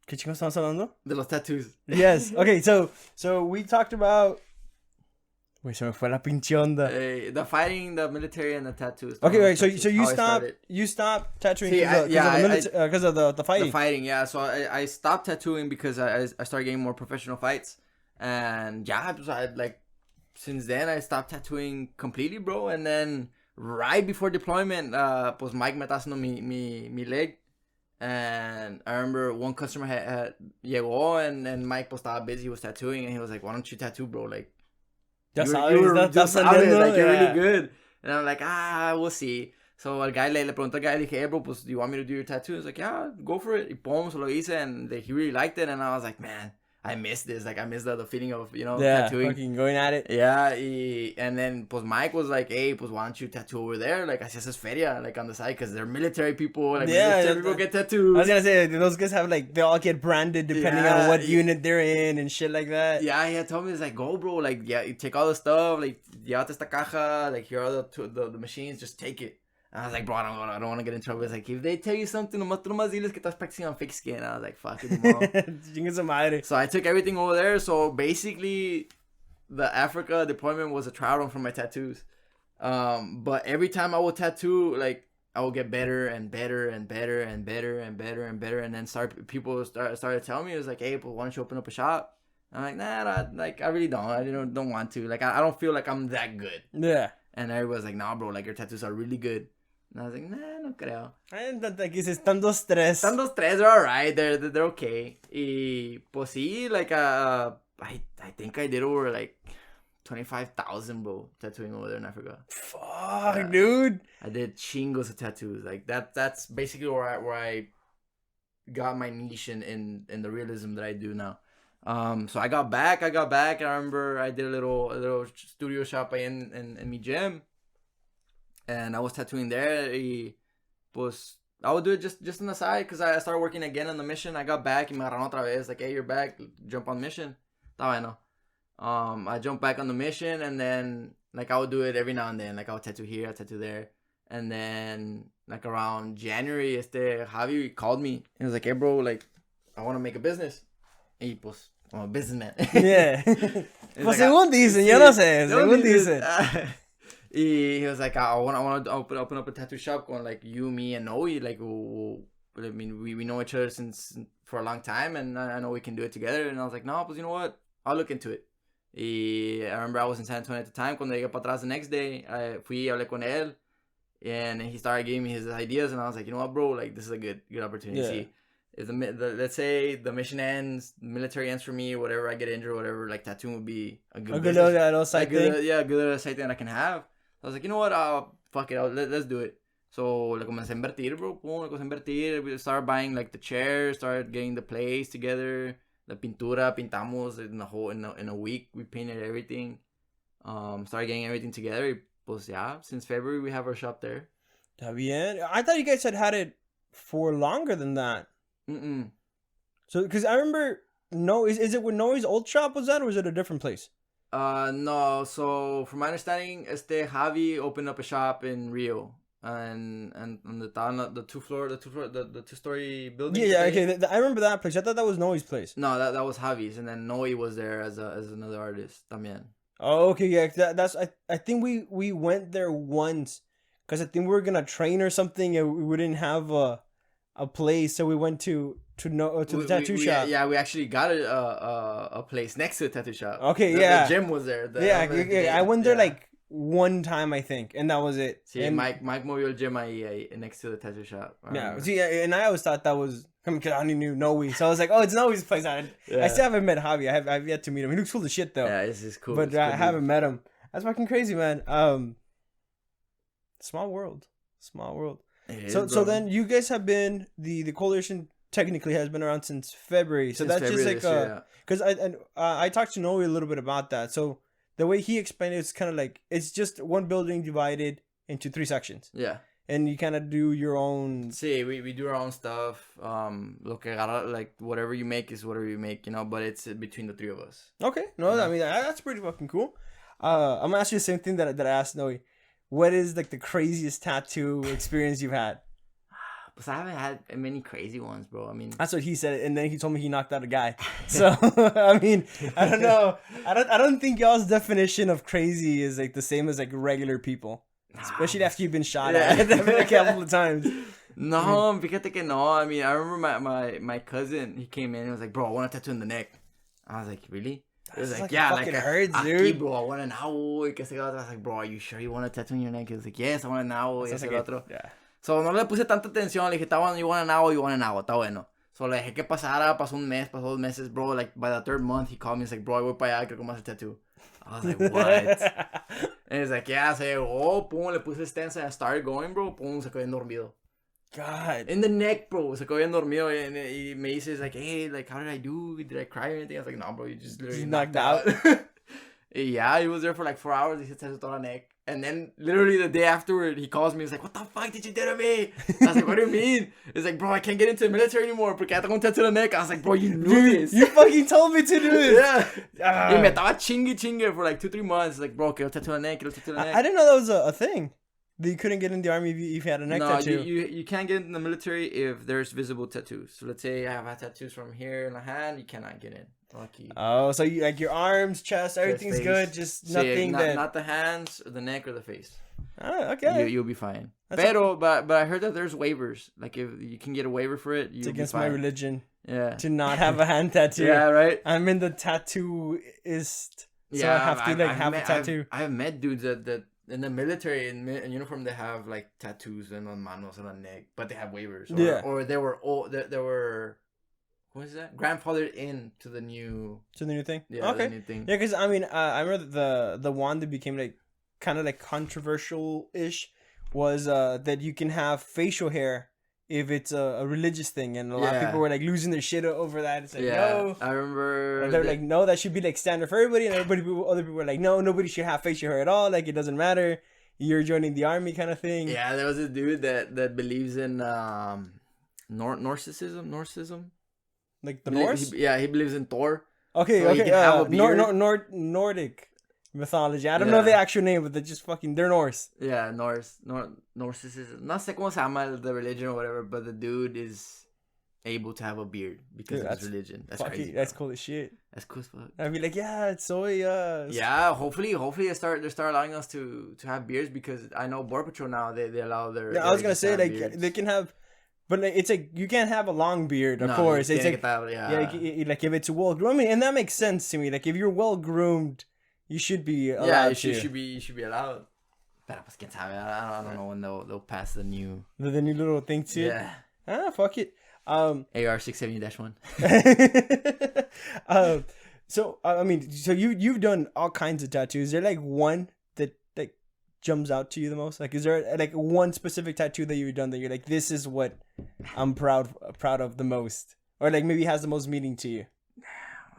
[SPEAKER 1] ¿Qué chingos estamos hablando?
[SPEAKER 2] De los tattoos.
[SPEAKER 1] Yes. Okay, so we talked about... Wait, se me fue la pinche onda.
[SPEAKER 2] The fighting, the military, and the tattoos.
[SPEAKER 1] Okay, right. So you stopped tattooing because of the fighting.
[SPEAKER 2] The fighting, yeah. So I stopped tattooing because I started getting more professional fights. And yeah, since then I stopped tattooing completely, bro. And then right before deployment, pues Mike me está haciendo mi leg. And I remember one customer had llegó and Mike was busy, he was tattooing, and he was like, why don't you tattoo, bro? Like, you're really good. And I'm like, we'll see. So el guy le preguntó al guy, le dije, hey, bro, pues, do you want me to do your tattoo? He's like, yeah, go for it. Y pum, se lo hice, and he really liked it. And I was like, man, I miss this. Like, I miss the feeling of, tattooing.
[SPEAKER 1] Fucking going at it.
[SPEAKER 2] Yeah, and then, pues, Mike was like, hey, pues, why don't you tattoo over there? Like, así haces feria, like, on the side, because they're military people. Like, military people get tattoos.
[SPEAKER 1] I was gonna say, those guys have, like, they all get branded depending on what unit they're in and shit like that.
[SPEAKER 2] Yeah, he had told me, he's like, go, bro. Like, yeah, you take all the stuff. Like, llévate esta caja. Like, here are the machines. Just take it. And I was like, bro, I don't want to get in trouble. It's like, if they tell you something, nomás diles que estás practicing on fake skin. I was like, fuck it, So I took everything over there. So basically, the Africa deployment was a trial run for my tattoos. But every time I would tattoo, like, I would get better and better and better and better and better and better. And then people started telling me, it was like, hey, but why don't you open up a shop? I'm like, nah, I really don't. I don't want to. Like, I don't feel like I'm that good.
[SPEAKER 1] Yeah.
[SPEAKER 2] And everybody's like, nah, bro, like, your tattoos are really good. And I was like, nah, no creo.
[SPEAKER 1] Están dos, tres.
[SPEAKER 2] They're alright. They're okay. Y pues sí, like, I think I did over, like, 25,000, bro, tattooing over there in Africa.
[SPEAKER 1] Fuck, dude.
[SPEAKER 2] I did chingos of tattoos. Like, that's basically where I got my niche in the realism that I do now. So I got back. And I remember I did a little studio shop in my gym. And I was tattooing there. Pues, I would do it just on the side because I started working again on the mission. I got back and me agarraron otra vez. Like, hey, you're back. Jump on mission. Está bueno. I jumped back on the mission, and then, like, I would do it every now and then. Like, I would tattoo here, I tattoo there. And then, like, around January, Javi called me. He was like, hey, bro, like, I want to make a business. Y pues, I'm a businessman.
[SPEAKER 1] Yeah. Pues según dicen, yo no sé. Según dicen.
[SPEAKER 2] He was like, I want to open up a tattoo shop going like you, me, and Noe. Like, I mean, we know each other for a long time, and I know we can do it together. And I was like, no, but you know what? I'll look into it. I remember I was in San Antonio at the time. Cuando llegué para atrás the next day, I hablé con él, and he started giving me his ideas. And I was like, you know what, bro? Like, this is a good opportunity. Yeah. See, if let's say the mission ends, the military ends for me, whatever, I get injured or whatever, like, tattooing would be a good little side thing. Good little side thing I can have. I was like, you know what? Fuck it. Let's do it. So, le comencé a invertir, bro. Le comencé a invertir. We started buying, like, the chairs, started getting the place together. The pintura, pintamos in a week. We painted everything. Started getting everything together. Pues, yeah, since February, we have our shop there.
[SPEAKER 1] Está bien. I thought you guys had it for longer than that.
[SPEAKER 2] Mm-mm.
[SPEAKER 1] So, because I remember, is it with Noe's old shop, was that, or was it a different place?
[SPEAKER 2] No. So from my understanding, Javi opened up a shop in Rio, and on the two-story building.
[SPEAKER 1] Yeah, okay. I remember that place. I thought that was Noe's place.
[SPEAKER 2] No, that was Javi's, and then Noe was there as another artist también.
[SPEAKER 1] Oh, okay, yeah. That's I think we went there once because I think we were gonna train or something, and we didn't have a place, so we went to the tattoo shop.
[SPEAKER 2] Yeah, we actually got a place next to the tattoo shop.
[SPEAKER 1] Okay,
[SPEAKER 2] the gym was there.
[SPEAKER 1] I went there like one time, I think, and that was it.
[SPEAKER 2] See,
[SPEAKER 1] and,
[SPEAKER 2] Mike movió el gym ahí next to the tattoo shop.
[SPEAKER 1] Yeah, see, and I always thought that was because I only knew Noe, so I was like, oh, it's Noe's place. I still haven't met Javi. I've yet to meet him. He looks cool as shit though.
[SPEAKER 2] Yeah, this is cool.
[SPEAKER 1] But I haven't met him. That's fucking crazy, man. Small world. So then you guys have been the coalition technically has been around since February. So that's February just like because I talked to Noe a little bit about that. So the way he explained it's kind of like it's just one building divided into 3 sections.
[SPEAKER 2] Yeah.
[SPEAKER 1] And you kind of do your own.
[SPEAKER 2] See, we do our own stuff. Look, like whatever you make is whatever you make, But it's between the 3 of us.
[SPEAKER 1] Okay, no, I mean that's pretty fucking cool. I'm gonna ask you the same thing that I asked Noe. What is like the craziest tattoo experience you've had?
[SPEAKER 2] But I haven't had many crazy ones, bro. I mean,
[SPEAKER 1] that's what he said, and then he told me he knocked out a guy. So I mean, I don't know. I don't think y'all's definition of crazy is like the same as like regular people, especially after you've been shot at a couple of times.
[SPEAKER 2] No, fíjate que no. I mean, I remember my cousin. He came in and was like, "Bro, I want a tattoo in the neck." I was like, "Really?" It was like, yeah, like it hurts, dude. Bro, I want an owl. I was like, bro, are you sure you want a tattoo in your neck? He was like, yes, I want an owl. Yeah. So no le puse tanta atención. Le dije, está bueno, you want an owl, está bueno. So le dejé que pasara, pasó un mes, pasó 2 meses, bro. Like by the 3rd month, he called me. He's like, bro, I voy para allá, creo que me hace tattoo. I was like, what? And he's like, yeah, se llegó, pum, le puse stents and I started going, bro, pum, se quedó bien dormido.
[SPEAKER 1] God.
[SPEAKER 2] In the neck, bro. Se quedó bien dormido. And me dice, like, hey, like, how did I do? Did I cry or anything? I was like, no, bro, you just literally knocked out. Yeah, he was there for like 4 hours. He said, tattooed on the neck. And then literally the day afterward, he calls me. He's like, what the fuck did you do to me? I was like, what do you mean? He's like, bro, I can't get into the military anymore porque tengo un tattoo on the neck. I was like, bro, you knew this.
[SPEAKER 1] You fucking told me to do this.
[SPEAKER 2] Yeah. Y me estaba chingue for like 2-3 months. Like, bro, quiero tattoo on the neck,
[SPEAKER 1] I didn't know that was a thing. That you couldn't get in the army if you had a neck tattoo.
[SPEAKER 2] No, you can't get in the military if there's visible tattoos. So let's say I have tattoos from here in the hand, you cannot get in. Lucky.
[SPEAKER 1] Oh, so you like your arms, chest, everything's good, just nothing
[SPEAKER 2] not the hands, or the neck, or the face.
[SPEAKER 1] Oh, okay.
[SPEAKER 2] You'll be fine. But I heard that there's waivers. Like if you can get a waiver for it,
[SPEAKER 1] it's against my religion.
[SPEAKER 2] Yeah.
[SPEAKER 1] To not have a hand tattoo.
[SPEAKER 2] Yeah, right.
[SPEAKER 1] I'm in the tattooist, so I have to have a tattoo.
[SPEAKER 2] I've met dudes that in the military in uniform they have like tattoos and on manos and on neck, but they have waivers. Or they were. What is that? Grandfathered in to the new
[SPEAKER 1] thing.
[SPEAKER 2] Yeah,
[SPEAKER 1] okay.
[SPEAKER 2] The new thing.
[SPEAKER 1] Yeah, because I mean, I remember the one that became like kind of like controversial-ish was that you can have facial hair if it's a religious thing, and a lot of people were like losing their shit over that. It's like no.
[SPEAKER 2] I remember.
[SPEAKER 1] And they're like, no, that should be like standard for everybody, and other people were like, no, nobody should have facial hair at all. Like it doesn't matter. You're joining the army, kind of thing.
[SPEAKER 2] Yeah, there was a dude that believes in Norseism.
[SPEAKER 1] Like the Norse?
[SPEAKER 2] He believes in Thor.
[SPEAKER 1] Okay, so okay. Nordic mythology. I don't know the actual name, but they're just they're Norse.
[SPEAKER 2] Yeah, Norseism. No sé cómo se llama the religion or whatever, but the dude is able to have a beard because of his religion. That's crazy.
[SPEAKER 1] That's cool as shit.
[SPEAKER 2] That's cool as fuck.
[SPEAKER 1] I'd be like, yeah, it's soy.
[SPEAKER 2] Yeah, hopefully they start allowing us to have beards because I know Border Patrol now they allow their.
[SPEAKER 1] Yeah, I was gonna say like beards. They can have. But it's like you can't have a long beard, of course. It's like like if it's well groomed, and that makes sense to me. Like if you're well groomed, you should be allowed.
[SPEAKER 2] Yeah, you should be allowed. Pero pues quién sabe. I don't know when they'll pass the new
[SPEAKER 1] new little thing too.
[SPEAKER 2] Yeah.
[SPEAKER 1] Fuck it.
[SPEAKER 2] AR-670-1.
[SPEAKER 1] So I mean, so you've done all kinds of tattoos. Is there like one that like jumps out to you the most? Like, is there like one specific tattoo that you've done that you're like, this is what I'm proud of the most, or like maybe has the most meaning to you?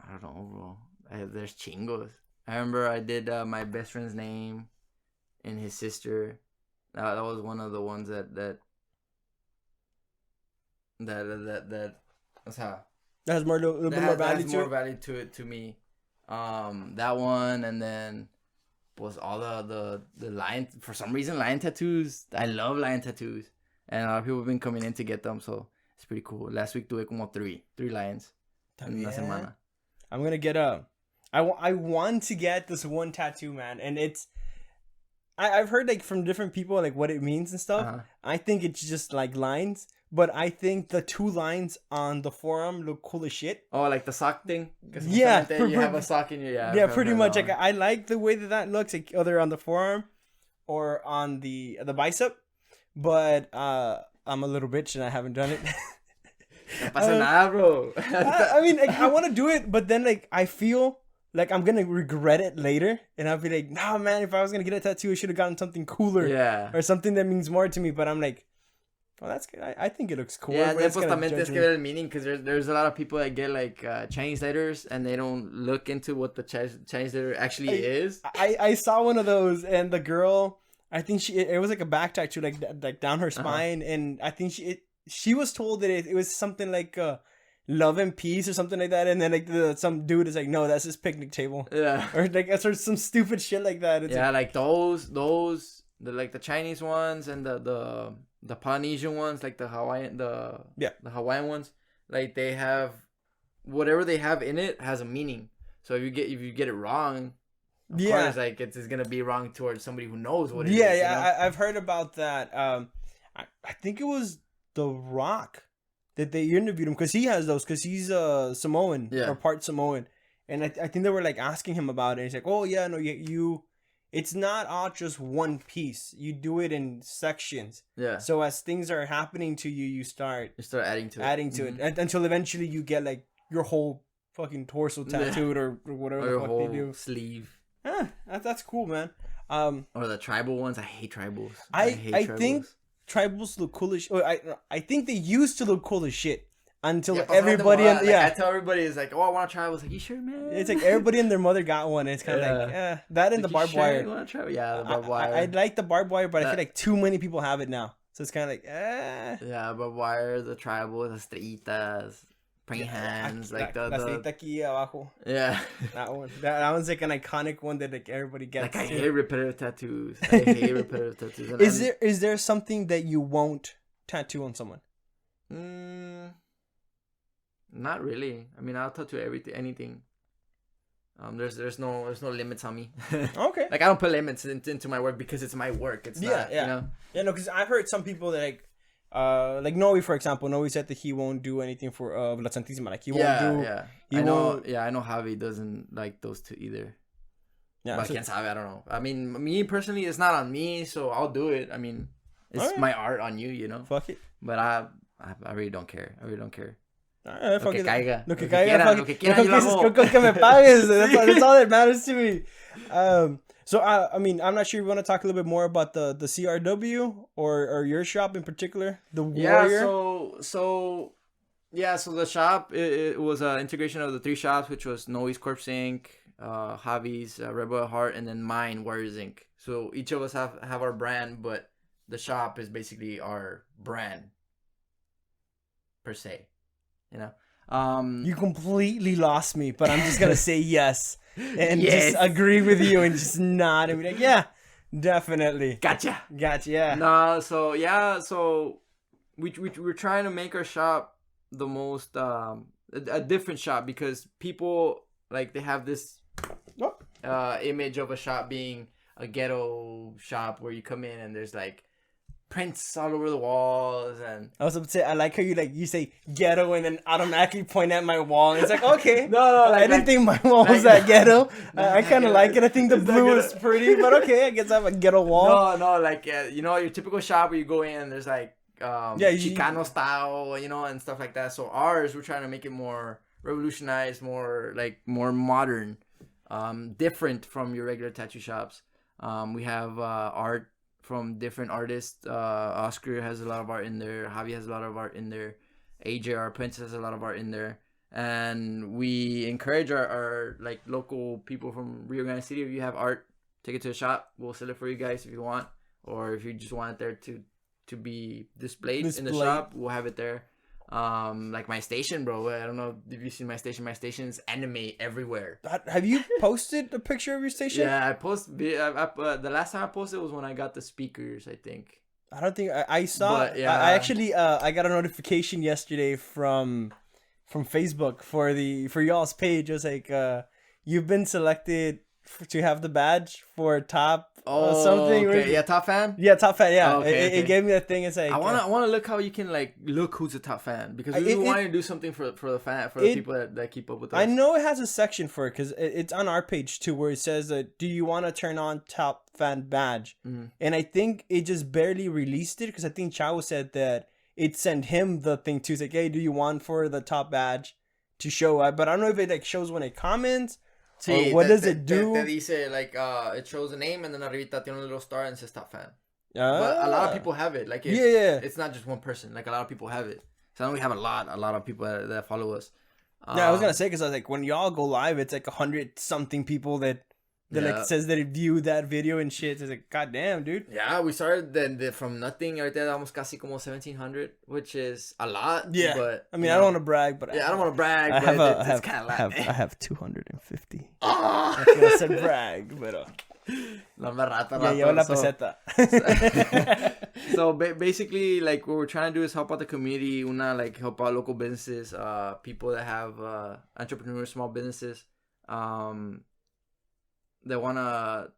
[SPEAKER 2] I don't know, bro. There's chingos. I remember I did my best friend's name and his sister. That was one of the ones that what's how
[SPEAKER 1] that has more value
[SPEAKER 2] to it to me. That one, and then was all the lion. For some reason, lion tattoos. I love lion tattoos, and a lot of people have been coming in to get them. So it's pretty cool. Last week tuve como three lions in una semana.
[SPEAKER 1] I'm gonna get I want to get this one tattoo, man, and it's. I've heard like from different people like what it means and stuff.
[SPEAKER 2] Uh-huh.
[SPEAKER 1] I think it's just like lines, but I think the 2 lines on the forearm look cool as shit.
[SPEAKER 2] Oh, like the sock thing?
[SPEAKER 1] Yeah,
[SPEAKER 2] you have a sock in your
[SPEAKER 1] yeah, pretty much. Like I like the way that looks, like either on the forearm or on the bicep. But I'm a little bitch and I haven't done it.
[SPEAKER 2] No pasa nada, bro.
[SPEAKER 1] I mean, like, I want to do it, but then like I feel like I'm gonna regret it later, and I'll be like, nah, man, if I was gonna get a tattoo, I should have gotten something cooler, or something that means more to me. But I'm like, well, that's good. I think it looks cool.
[SPEAKER 2] Yeah, pues también tienes que ver el meaning, because there's a lot of people that get like Chinese letters and they don't look into what the Chinese letter actually is.
[SPEAKER 1] I saw one of those, and the girl, I think it was like a back tattoo, like down her spine, and I think she was told that it was something like love and peace or something like that, and then like some dude is like, no, that's his picnic table, or like or some stupid shit like that. It's
[SPEAKER 2] like those like the Chinese ones and the Polynesian ones, like the Hawaiian the Hawaiian ones, like they have whatever they have in it has a meaning. So if you get it wrong, of course, like it's gonna be wrong towards somebody who knows what it is.
[SPEAKER 1] Yeah, you know? I've heard about that. I think it was The Rock that they interviewed him, because he has those, because he's Samoan, or part Samoan, and I think they were like asking him about it. And he's like, oh yeah, no, you it's not all just one piece. You do it in sections. Yeah. So as things are happening to you, you start adding to it until eventually you get like your whole fucking torso tattooed or whatever the fuck they do.
[SPEAKER 2] Sleeve.
[SPEAKER 1] That's cool, man.
[SPEAKER 2] Or the tribal ones. I hate tribals.
[SPEAKER 1] I think tribals look cool as shit. I think they used to look cool as shit until everybody
[SPEAKER 2] I tell everybody, is like, oh, I want to try. I was like, you sure, man?
[SPEAKER 1] It's like everybody and their mother got one. And it's kind of like, that and the barbed wire.
[SPEAKER 2] You want to try? Yeah, the barbed wire.
[SPEAKER 1] I like the barbed wire, but I feel like too many people have it now. So it's kind of like,
[SPEAKER 2] Yeah, barbed wire, the tribal, the estrellitas, praying hands, like the
[SPEAKER 1] estrellita aquí abajo.
[SPEAKER 2] Yeah,
[SPEAKER 1] that one. That one's like an iconic one that like everybody gets.
[SPEAKER 2] Like I hate repetitive tattoos. And
[SPEAKER 1] is there something that you won't tattoo on someone?
[SPEAKER 2] Not really. I mean, I'll tattoo anything. There's no limits on me.
[SPEAKER 1] Okay.
[SPEAKER 2] Like I don't put limits into my work because it's my work. It's not, you know.
[SPEAKER 1] Yeah, no, because I've heard some people that like Noe, for example. Noe said that he won't do anything for La Santísima. Like he won't do.
[SPEAKER 2] Yeah. I know Javi doesn't like those two either. Yeah. But quién sabe, I don't know. I mean, me personally, it's not on me, so I'll do it. I mean, it's my art on you, you know.
[SPEAKER 1] Fuck it.
[SPEAKER 2] But I really don't care.
[SPEAKER 1] Lo que caiga.
[SPEAKER 2] Lo que quiera,
[SPEAKER 1] con que me pagues. That's all that matters to me. So I mean, I'm not sure if you want to talk a little bit more about the C.R.W or your shop in particular, the Warrior.
[SPEAKER 2] So the shop, it was an integration of the 3 shops, which was Noe's CorpseInk, Javi's Rebel Heart, and then mine, Warriors Inc. So each of us have our brand, but the shop is basically our brand per se. You know,
[SPEAKER 1] you completely lost me, but I'm just gonna say yes and just agree with you and just nod and be like, yeah, definitely.
[SPEAKER 2] Gotcha.
[SPEAKER 1] Yeah.
[SPEAKER 2] No, so we're trying to make our shop the most a different shop, because people like they have this image of a shop being a ghetto shop where you come in and there's like prints all over the walls. And
[SPEAKER 1] I was about to say, I like how you say ghetto and then automatically point at my wall. And it's like, okay.
[SPEAKER 2] No,
[SPEAKER 1] I didn't think my wall was that ghetto. I kind of like it. I think the blue is pretty, but okay, I guess I have a ghetto wall.
[SPEAKER 2] No, like you know, your typical shop where you go in and there's like Chicano style, you know, and stuff like that. So ours, we're trying to make it more revolutionized, more modern, different from your regular tattoo shops. We have art from different artists. Oscar has a lot of art in there. Javi has a lot of art in there. AJ, our Prince, has a lot of art in there. And we encourage our like local people from Rio Grande City. If you have art, take it to the shop. We'll sell it for you guys if you want, or if you just want it there to be displayed in the shop, we'll have it there. Like my station, bro. I don't know if you've seen my station. My station's anime everywhere.
[SPEAKER 1] Have you posted a picture of your station?
[SPEAKER 2] Yeah, the last time I posted was when I got the speakers, I think.
[SPEAKER 1] I don't think I saw.
[SPEAKER 2] But, yeah.
[SPEAKER 1] I actually I got a notification yesterday from Facebook for y'all's page. It was like you've been selected to have the badge for top something.
[SPEAKER 2] Okay. Yeah, top fan.
[SPEAKER 1] Yeah, top fan. Yeah,
[SPEAKER 2] Okay.
[SPEAKER 1] It gave me that thing. It's like
[SPEAKER 2] I wanna look how you can like look who's a top fan, because we want to do something for the fan, for the people that keep up with us.
[SPEAKER 1] I know it has a section for it because it's on our page too, where it says do you want to turn on top fan badge? And I think it just barely released it because I think Chao said that it sent him the thing too. It's like, hey, do you want for the top badge to show up? But I don't know if it like shows when it comments.
[SPEAKER 2] Sí,
[SPEAKER 1] what does it do?
[SPEAKER 2] Te dice, like, it shows a name and then arribita tiene a little star and says top fan. But a lot of people have it. Like, it's not just one person. Like, a lot of people have it. So I know we have a lot of people that follow us.
[SPEAKER 1] Yeah, I was gonna say, because I was like, when y'all go live, it's like 100-something people that like says that it viewed that video and shit. It's like, god damn, dude.
[SPEAKER 2] Yeah, we started from nothing. Ahorita damos casi como 1,700, which is a lot.
[SPEAKER 1] Yeah,
[SPEAKER 2] but
[SPEAKER 1] I mean, I don't want to brag, but
[SPEAKER 2] I don't want to brag.
[SPEAKER 1] I have 250. I feel I said brag, but la peseta.
[SPEAKER 2] So basically, like, what we're trying to do is help out the community. Help out local businesses, people that have entrepreneurs, small businesses, that want to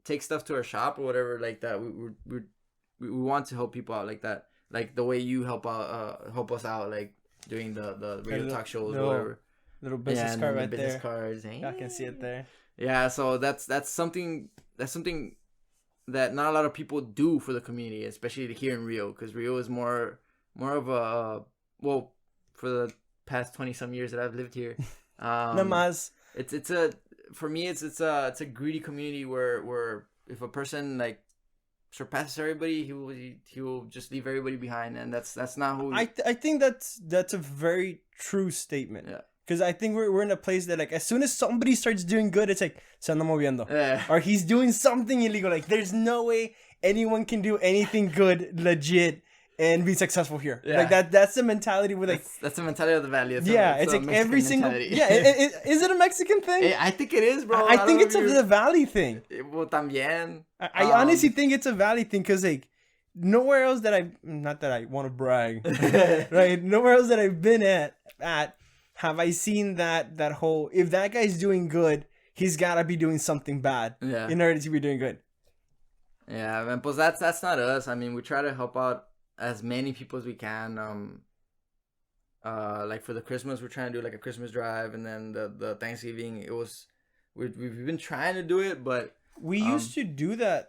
[SPEAKER 2] take stuff to our shop or whatever like that. We want to help people out like that, like the way you help us out, like doing the radio talk shows or whatever.
[SPEAKER 1] Little business card right
[SPEAKER 2] business
[SPEAKER 1] there.
[SPEAKER 2] Cards.
[SPEAKER 1] I can see it there.
[SPEAKER 2] Yeah, so that's something that not a lot of people do for the community, especially here in Rio, because Rio is more of a, well, for the past 20 some years that I've lived here.
[SPEAKER 1] No más.
[SPEAKER 2] For me, it's a greedy community where if a person like surpasses everybody, he will just leave everybody behind, and that's not who.
[SPEAKER 1] I think that's a very true statement.
[SPEAKER 2] Yeah.
[SPEAKER 1] Because I think we're in a place that, like, as soon as somebody starts doing good, it's like, se anda moviendo. Or he's doing something illegal. Like, there's no way anyone can do anything good, legit, and be successful here. Yeah. Like, that's the mentality with, like...
[SPEAKER 2] That's the mentality of the valley. It's
[SPEAKER 1] like every single...
[SPEAKER 2] mentality.
[SPEAKER 1] Yeah, is it a Mexican thing?
[SPEAKER 2] I think it is, bro.
[SPEAKER 1] I think it's the valley thing.
[SPEAKER 2] Well, también.
[SPEAKER 1] I honestly think it's a valley thing, because, like, nowhere else that not that I want to brag, right? Nowhere else that I've been at have I seen that whole, if that guy's doing good, he's gotta be doing something bad in order to be doing good.
[SPEAKER 2] Yeah, man, but that's not us. I mean, we try to help out as many people as we can. Like for the Christmas, we're trying to do like a Christmas drive, and then the Thanksgiving, we've been trying to do it, but
[SPEAKER 1] we used to do that.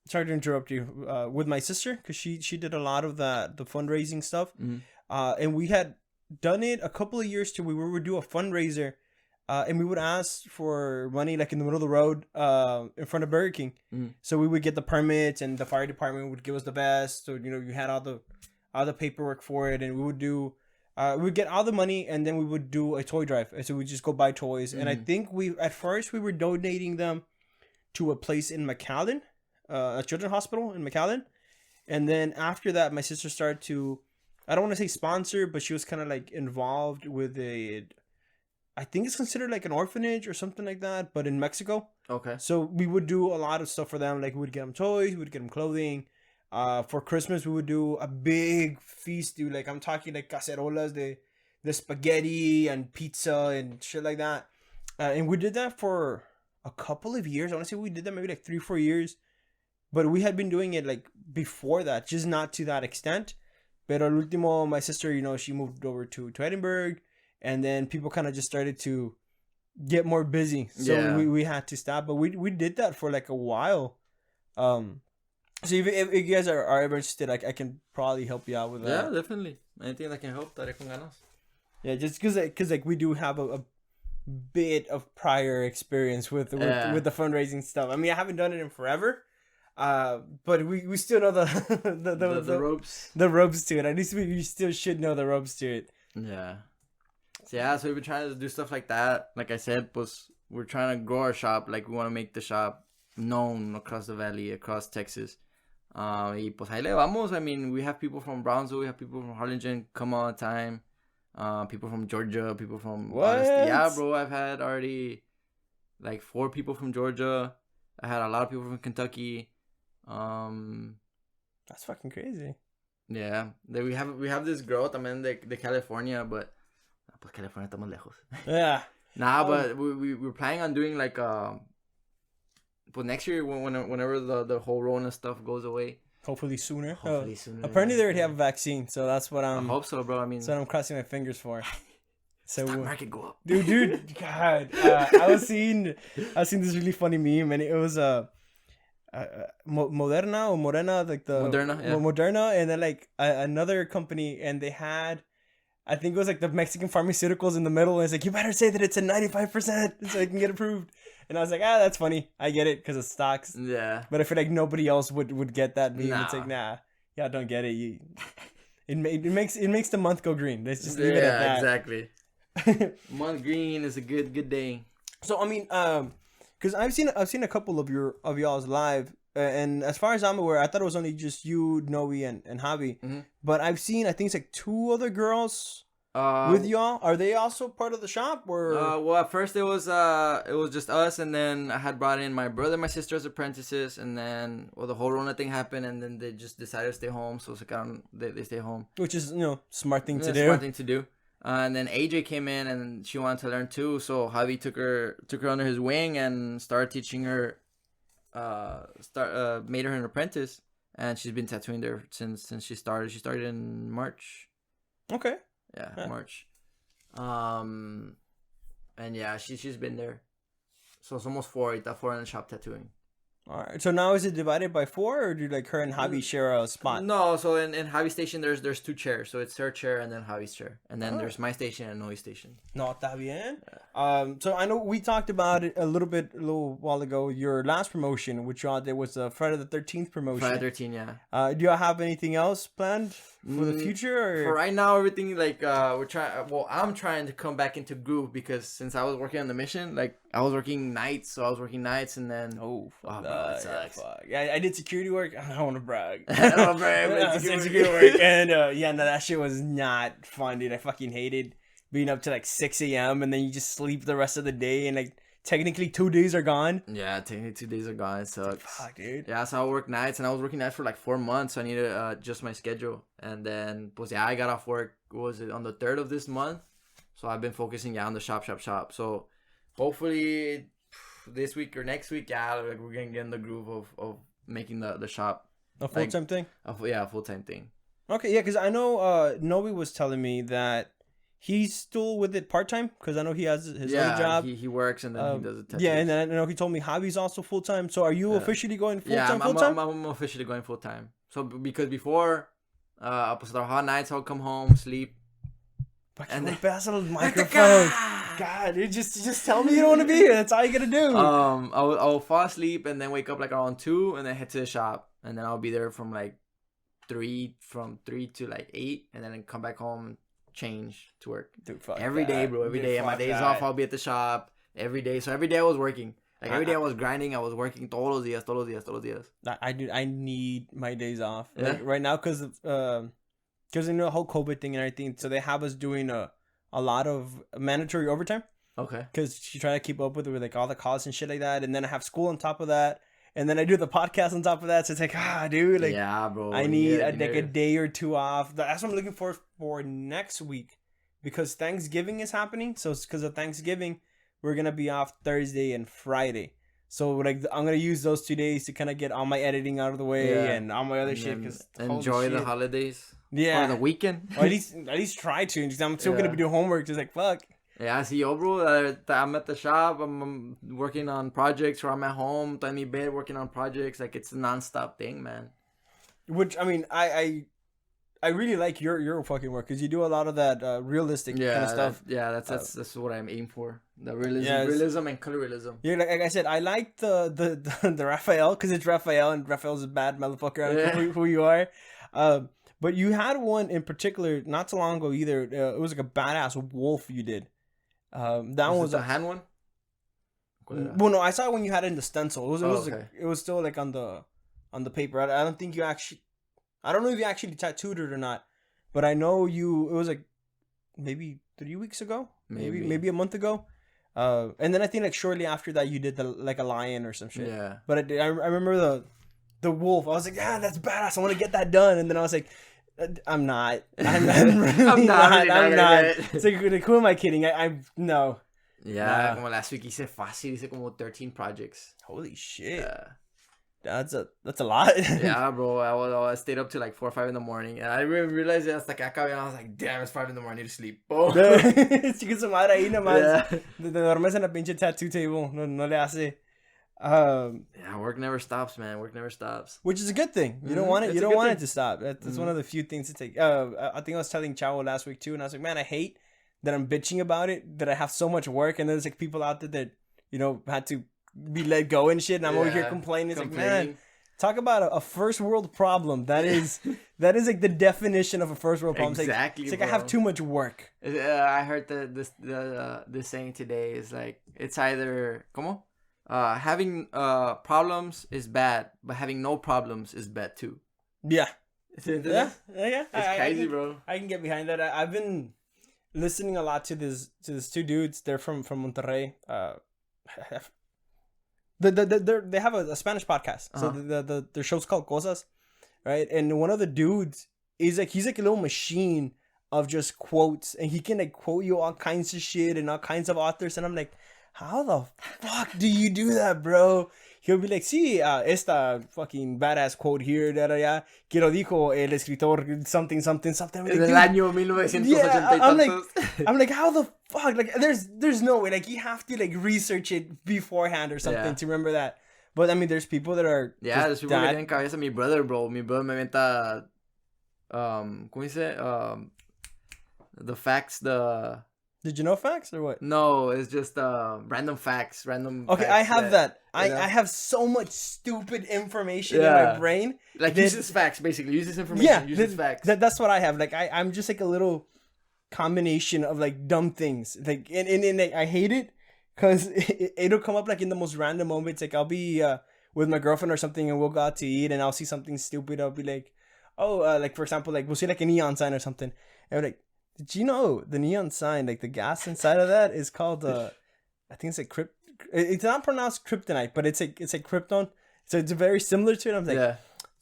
[SPEAKER 1] Sorry to interrupt you. With my sister, because she did a lot of the fundraising stuff, and we had done it a couple of years too. We would do a fundraiser, and we would ask for money like in the middle of the road, in front of Burger King. So we would get the permits, and the fire department would give us the vest. So you had all the paperwork for it, and we would do, we would get all the money, and then we would do a toy drive. And so we just go buy toys. And I think at first we were donating them to a place in McAllen, a children's hospital in McAllen, and then after that, my sister started to, I don't want to say sponsor, but she was kind of like involved with I think it's considered like an orphanage or something like that, but in Mexico.
[SPEAKER 2] Okay.
[SPEAKER 1] So we would do a lot of stuff for them. Like we would get them toys, we would get them clothing. For Christmas, we would do a big feast, dude. Like I'm talking like cacerolas, the spaghetti and pizza and shit like that. And we did that for a couple of years. I want to say we did that maybe like 3-4 years. But we had been doing it like before that, just not to that extent. Pero al último, my sister, she moved over to Edinburgh, and then people kind of just started to get more busy. So we had to stop. But we did that for like a while. So if you guys are ever interested, I can probably help you out with that.
[SPEAKER 2] Yeah, definitely. Anything that can help, daré con ganas.
[SPEAKER 1] Yeah, just because like we do have a bit of prior experience with the fundraising stuff. I mean, I haven't done it in forever. But we still know the
[SPEAKER 2] ropes.
[SPEAKER 1] The ropes to it. At least we still should know the ropes to it.
[SPEAKER 2] Yeah. So we've been trying to do stuff like that. Like I said, we're trying to grow our shop. Like we want to make the shop known across the valley, across Texas. Y pues ahí le vamos. I mean, we have people from Brownsville, we have people from Harlingen come all the time. People from Georgia, people from Honesty. Yeah, bro, I've had already like 4 people from Georgia. I had a lot of people from Kentucky.
[SPEAKER 1] That's fucking crazy.
[SPEAKER 2] Yeah, we have this girl también de California, but pues California está más lejos.
[SPEAKER 1] Yeah.
[SPEAKER 2] Nah, but we're planning on doing like but next year whenever the whole Rona stuff goes away.
[SPEAKER 1] Hopefully sooner.
[SPEAKER 2] Hopefully sooner.
[SPEAKER 1] Apparently they already have a vaccine, so that's what
[SPEAKER 2] I hope so, bro. I mean,
[SPEAKER 1] that's what I'm crossing my fingers for. So
[SPEAKER 2] stock market go up,
[SPEAKER 1] dude. God, I was seeing this really funny meme, and it was Moderna or Morena, like the Moderna, and then like another company, and they had, I think it was like the Mexican pharmaceuticals in the middle, and it's like, you better say that it's a 95% so I can get approved. And I was like, that's funny. I get it because of stocks.
[SPEAKER 2] Yeah.
[SPEAKER 1] But I feel like nobody else would get that meme.
[SPEAKER 2] Nah.
[SPEAKER 1] It's like, yeah, don't get it. It makes the month go green. Let's just leave it at that.
[SPEAKER 2] Exactly. Month green is a good day.
[SPEAKER 1] So I mean, because I've seen a couple of y'all's live, and as far as I'm aware, I thought it was only just you, Noe, and Javi.
[SPEAKER 2] Mm-hmm.
[SPEAKER 1] But I've seen, I think it's like 2 other girls with y'all. Are they also part of the shop, or?
[SPEAKER 2] Well, at first it was just us, and then I had brought in my brother and my sister as apprentices, and then the whole Rona thing happened, and then they just decided to stay home, so it's like they stay home,
[SPEAKER 1] which is smart thing to do.
[SPEAKER 2] Smart thing to do. And then AJ came in, and she wanted to learn too, so Javi took her under his wing and started teaching her. Made her an apprentice, and she's been tattooing there since she started. She started in March.
[SPEAKER 1] Okay.
[SPEAKER 2] Yeah. March. And yeah, she's been there. So it's almost 4 in the shop tattooing.
[SPEAKER 1] All right. So now is it divided by 4, or do like her and Javi share a spot?
[SPEAKER 2] No. So in Javi's station, there's 2 chairs. So it's her chair and then Javi's chair, and then there's my station and Noe's station.
[SPEAKER 1] No, está bien. So I know we talked about it a little while ago. Your last promotion, which y'all did, was the Friday the 13th promotion.
[SPEAKER 2] Friday 13, yeah.
[SPEAKER 1] Do y'all have anything else planned for the future? Or?
[SPEAKER 2] For right now, everything like we're trying. Well, I'm trying to come back into groove because since I was working on the mission, like I was working nights, and then
[SPEAKER 1] it sucks. Yeah, I did security work. I don't want to brag.
[SPEAKER 2] I don't want to brag.
[SPEAKER 1] I did security work, and that shit was not fun, dude. I fucking hated being up to like 6 a.m. and then you just sleep the rest of the day, and like technically 2 days are gone.
[SPEAKER 2] Yeah, technically 2 days are gone. It sucks.
[SPEAKER 1] Fuck, dude.
[SPEAKER 2] Yeah, so I work nights, and I was working nights for like 4 months. So I needed to adjust my schedule, and then I got off work. Was it on the 3rd of this month? So I've been focusing on the shop. So hopefully this week or next week, like we're gonna get in the groove of making the shop
[SPEAKER 1] a full-time thing.
[SPEAKER 2] A full-time thing.
[SPEAKER 1] Okay, yeah, because I know Noe was telling me that he's still with it part-time, because I know he has his other job.
[SPEAKER 2] He works and then he does it.
[SPEAKER 1] Yeah, and then I know he told me Javi's also full-time. So are you officially going full-time?
[SPEAKER 2] I'm officially going full-time. So because before, pues trabajaba nights, I'll come home, sleep.
[SPEAKER 1] And then pass the microphone. God, dude, just tell me you don't want to be here. That's all you gotta do.
[SPEAKER 2] I'll fall asleep and then wake up like around 2 and then head to the shop, and then I'll be there from 3 to like 8, and then come back home, change to work.
[SPEAKER 1] Dude, fuck
[SPEAKER 2] every day, bro. Every day. And my days off, I'll be at the shop every day. So every day I was working. Like every day I was grinding. I was working todos los días.
[SPEAKER 1] I need my days off. Yeah. Like right now, because the whole COVID thing and everything. So they have us doing a lot of mandatory overtime.
[SPEAKER 2] Okay.
[SPEAKER 1] Because she trying to keep up with like all the calls and shit like that, and then I have school on top of that, and then I do the podcast on top of that. So it's like, dude, like,
[SPEAKER 2] yeah, bro.
[SPEAKER 1] I need a day or 2 off. That's what I'm looking for next week, because Thanksgiving is happening. So it's because of Thanksgiving, we're gonna be off Thursday and Friday. So like I'm gonna use those 2 days to kind of get all my editing out of the way and all my other shit. Cause
[SPEAKER 2] enjoy the holidays.
[SPEAKER 1] Yeah.
[SPEAKER 2] Or the weekend.
[SPEAKER 1] Or at least try to. Because I'm still gonna be doing homework. Just like fuck.
[SPEAKER 2] Yeah, see, bro. I'm at the shop. I'm working on projects, or I'm at home, in my bed working on projects. Like it's a nonstop thing, man.
[SPEAKER 1] Which I mean, I really like your fucking work, because you do a lot of that realistic kind of stuff.
[SPEAKER 2] That's what I'm aiming for. The realism and color realism.
[SPEAKER 1] Yeah, like I said, I like the Raphael, because it's Raphael, and Raphael's a bad motherfucker. I don't know who you are. But you had one in particular not too long ago either. It was like a badass wolf you did. That was
[SPEAKER 2] a hand one.
[SPEAKER 1] Well, no, I saw it when you had it in the stencil. It was still like on the on the paper. I don't think you actually. I don't know if you actually tattooed it or not, but I know you. It was like maybe 3 weeks ago, maybe a month ago. And then I think like shortly after that you did like a lion or some shit.
[SPEAKER 2] Yeah.
[SPEAKER 1] But I remember the wolf. I was like, yeah, that's badass. I want to get that done. And then I was like, I'm not. I'm not. It's like, who am I kidding? I no.
[SPEAKER 2] Yeah, como last week hice fácil, hice como 13 projects.
[SPEAKER 1] Holy shit.
[SPEAKER 2] Yeah.
[SPEAKER 1] That's a lot.
[SPEAKER 2] Yeah, bro. I stayed up till like 4 or 5 in the morning. And I realized hasta que acabé. And I was like, damn, it's 5 in the morning. I need to sleep. Oh.
[SPEAKER 1] Chica su madre ahí nomás.
[SPEAKER 2] Yeah.
[SPEAKER 1] Te duermes en la pinche tattoo table. No le hace.
[SPEAKER 2] Yeah, work never stops, man. Work never stops.
[SPEAKER 1] Which is a good thing. You don't want it. You don't want it to stop. That's one of the few things to take. I think I was telling Chavo last week too, and I was like, man, I hate that I'm bitching about it. That I have so much work, and there's like people out there that had to be let go and shit, and I'm over here complaining. It's like, man, talk about a first world problem. That is like the definition of a first world problem.
[SPEAKER 2] Exactly.
[SPEAKER 1] It's like I have too much work.
[SPEAKER 2] I heard this saying today is like it's either having problems is bad, but having no problems is bad too.
[SPEAKER 1] Yeah.
[SPEAKER 2] Yeah.
[SPEAKER 1] It's
[SPEAKER 2] crazy, bro.
[SPEAKER 1] I can get behind that. I've been listening a lot to these two dudes. They're from Monterrey. They have a Spanish podcast. So their show's called Cosas, right? And one of the dudes is like, he's like a little machine of just quotes, and he can like quote you all kinds of shit and all kinds of authors. And I'm like, how the fuck do you do that, bro? He'll be like, sí, esta fucking badass quote here, ya, que lo dijo el escritor something. I'm like,
[SPEAKER 2] en el año 1980 y
[SPEAKER 1] I'm like, how the fuck? Like, there's no way. Like, you have to like research it beforehand or something to remember that. But I mean, there's people that are
[SPEAKER 2] there's people que tienen cabeza. Mi brother, bro. Mi brother me inventa, ¿cómo dice? The facts,
[SPEAKER 1] Did you know facts or what?
[SPEAKER 2] No, it's just random facts.
[SPEAKER 1] Okay, facts I have that. I have so much stupid information in my brain.
[SPEAKER 2] Like, uses facts, basically. Uses information, uses facts.
[SPEAKER 1] That's what I have. Like, I'm just like a little combination of like dumb things. Like, and I hate it because it'll come up like in the most random moments. Like, I'll be with my girlfriend or something and we'll go out to eat and I'll see something stupid. I'll be like, like for example, like we'll see like a neon sign or something. And we're like, did you know the neon sign, like the gas inside of that is called I think it's like it's not pronounced kryptonite, but it's like krypton. So it's very similar to it. I'm like,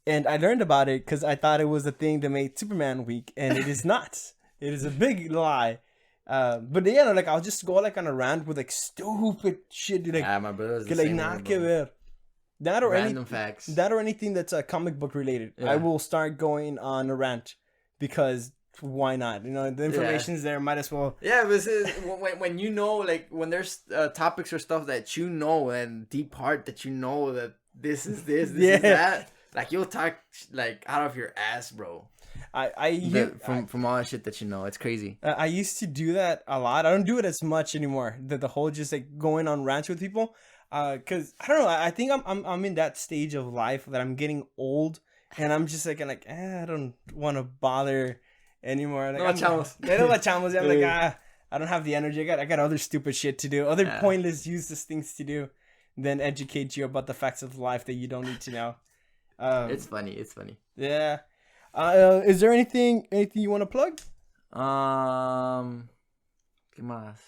[SPEAKER 1] and I learned about it because I thought it was the thing that made Superman weak, and it is not. It is a big lie. But yeah, like I'll just go like on a rant with like stupid shit. Like,
[SPEAKER 2] my brother's the
[SPEAKER 1] like
[SPEAKER 2] same
[SPEAKER 1] nada
[SPEAKER 2] one,
[SPEAKER 1] que ver. That or
[SPEAKER 2] random facts.
[SPEAKER 1] That or anything that's comic book related. Yeah. I will start going on a rant because why not? You know, the information's there. Might as well.
[SPEAKER 2] Yeah, but when you know, like when there's topics or stuff that you know and deep part that you know that this is this is that. Like you'll talk like out of your ass, bro. From all the shit that you know, it's crazy.
[SPEAKER 1] I used to do that a lot. I don't do it as much anymore. The whole just like going on rants with people. Cause I don't know. I think I'm in that stage of life that I'm getting old, and I'm just like I don't want to bother anymore. Like, I'm like, I don't have the energy. I got other stupid shit to do, other pointless, useless things to do, than educate you about the facts of life that you don't need to know.
[SPEAKER 2] It's funny.
[SPEAKER 1] Yeah. Is there anything you want to plug?
[SPEAKER 2] ¿Qué más?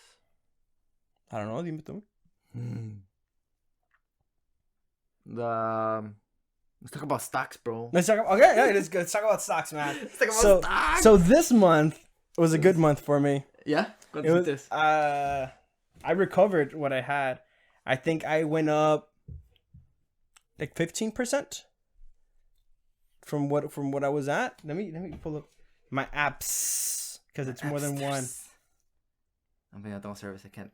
[SPEAKER 1] I don't know. Dime tú.
[SPEAKER 2] Let's talk about stocks, bro.
[SPEAKER 1] Let's talk about stocks, man.
[SPEAKER 2] Let's talk about stocks.
[SPEAKER 1] So this month was a good month for me.
[SPEAKER 2] Yeah?
[SPEAKER 1] It was, I recovered what I had. I think I went up like 15% from what I was at. Let me pull up my apps because it's more than one.
[SPEAKER 2] I mean, I don't service. I can't.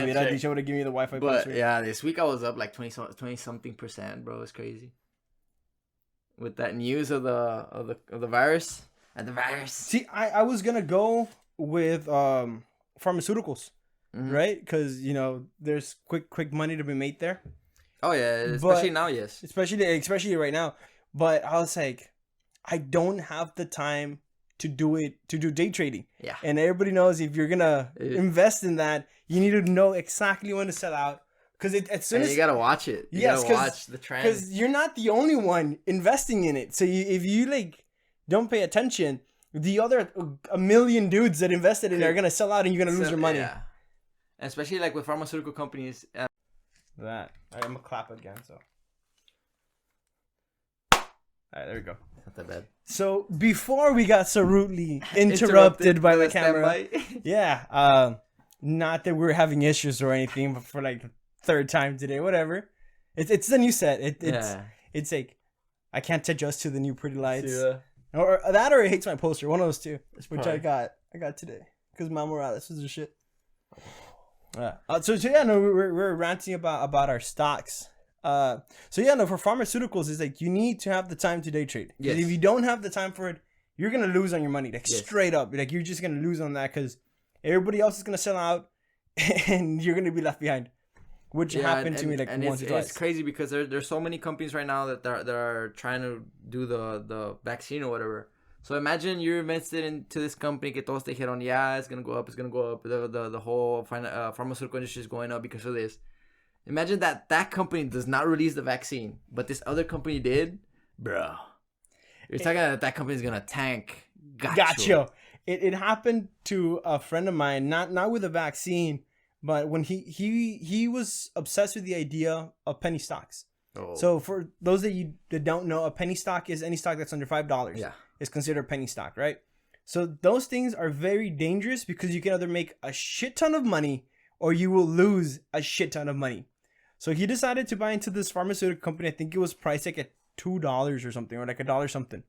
[SPEAKER 1] Mira, you should have given me the Wi-Fi.
[SPEAKER 2] But yeah, this week I was up like 20 something percent, bro. It's crazy. With that news of the virus and the virus.
[SPEAKER 1] See, I was gonna go with pharmaceuticals, right? Because there's quick money to be made there.
[SPEAKER 2] Oh yeah, especially now, yes.
[SPEAKER 1] Especially right now. But I was like, I don't have the time to do day trading.
[SPEAKER 2] Yeah.
[SPEAKER 1] And everybody knows if you're gonna invest in that, you need to know exactly when to sell out, Because as soon
[SPEAKER 2] And
[SPEAKER 1] as
[SPEAKER 2] you gotta watch it. You
[SPEAKER 1] Yes,
[SPEAKER 2] gotta watch the trend.
[SPEAKER 1] because you're not the only one investing in it. So if you like don't pay attention, the other a million dudes that invested in it are gonna sell out, and you're gonna lose your money.
[SPEAKER 2] Yeah. Especially like with pharmaceutical companies.
[SPEAKER 1] That I'm gonna clap again. So, all right, there we go.
[SPEAKER 2] Not that bad.
[SPEAKER 1] So before we got so rudely interrupted by the camera, yeah, not that we're having issues or anything, but for like the third time today, whatever. It's the new set. It's like I can't adjust to the new pretty lights, or that, or it hates my poster. One of those two, which I got today because Mal Morales was the shit. So yeah, no, we're ranting about our stocks. So yeah, no, for pharmaceuticals, it's like you need to have the time to day trade. Yes. If you don't have the time for it, you're gonna lose on your money, like straight up. Like you're just gonna lose on that because everybody else is gonna sell out, and you're gonna be left behind. Which happened to me like once or twice.
[SPEAKER 2] It's crazy because there's so many companies right now that are trying to do the vaccine or whatever. So imagine you're invested into this company que todos te dijeron, yeah, it's gonna go up. The whole pharmaceutical industry is going up because of this. Imagine that company does not release the vaccine, but this other company did, bro. You're talking about that company's gonna tank.
[SPEAKER 1] Gotcha. It happened to a friend of mine, not with a vaccine, but when he was obsessed with the idea of penny stocks. Oh. So for those that don't know, a penny stock is any stock that's under $5. Yeah. Is considered a penny stock, right? So those things are very dangerous because you can either make a shit ton of money or you will lose a shit ton of money. So he decided to buy into this pharmaceutical company. I think it was priced like at $2 or something, or like $1 something.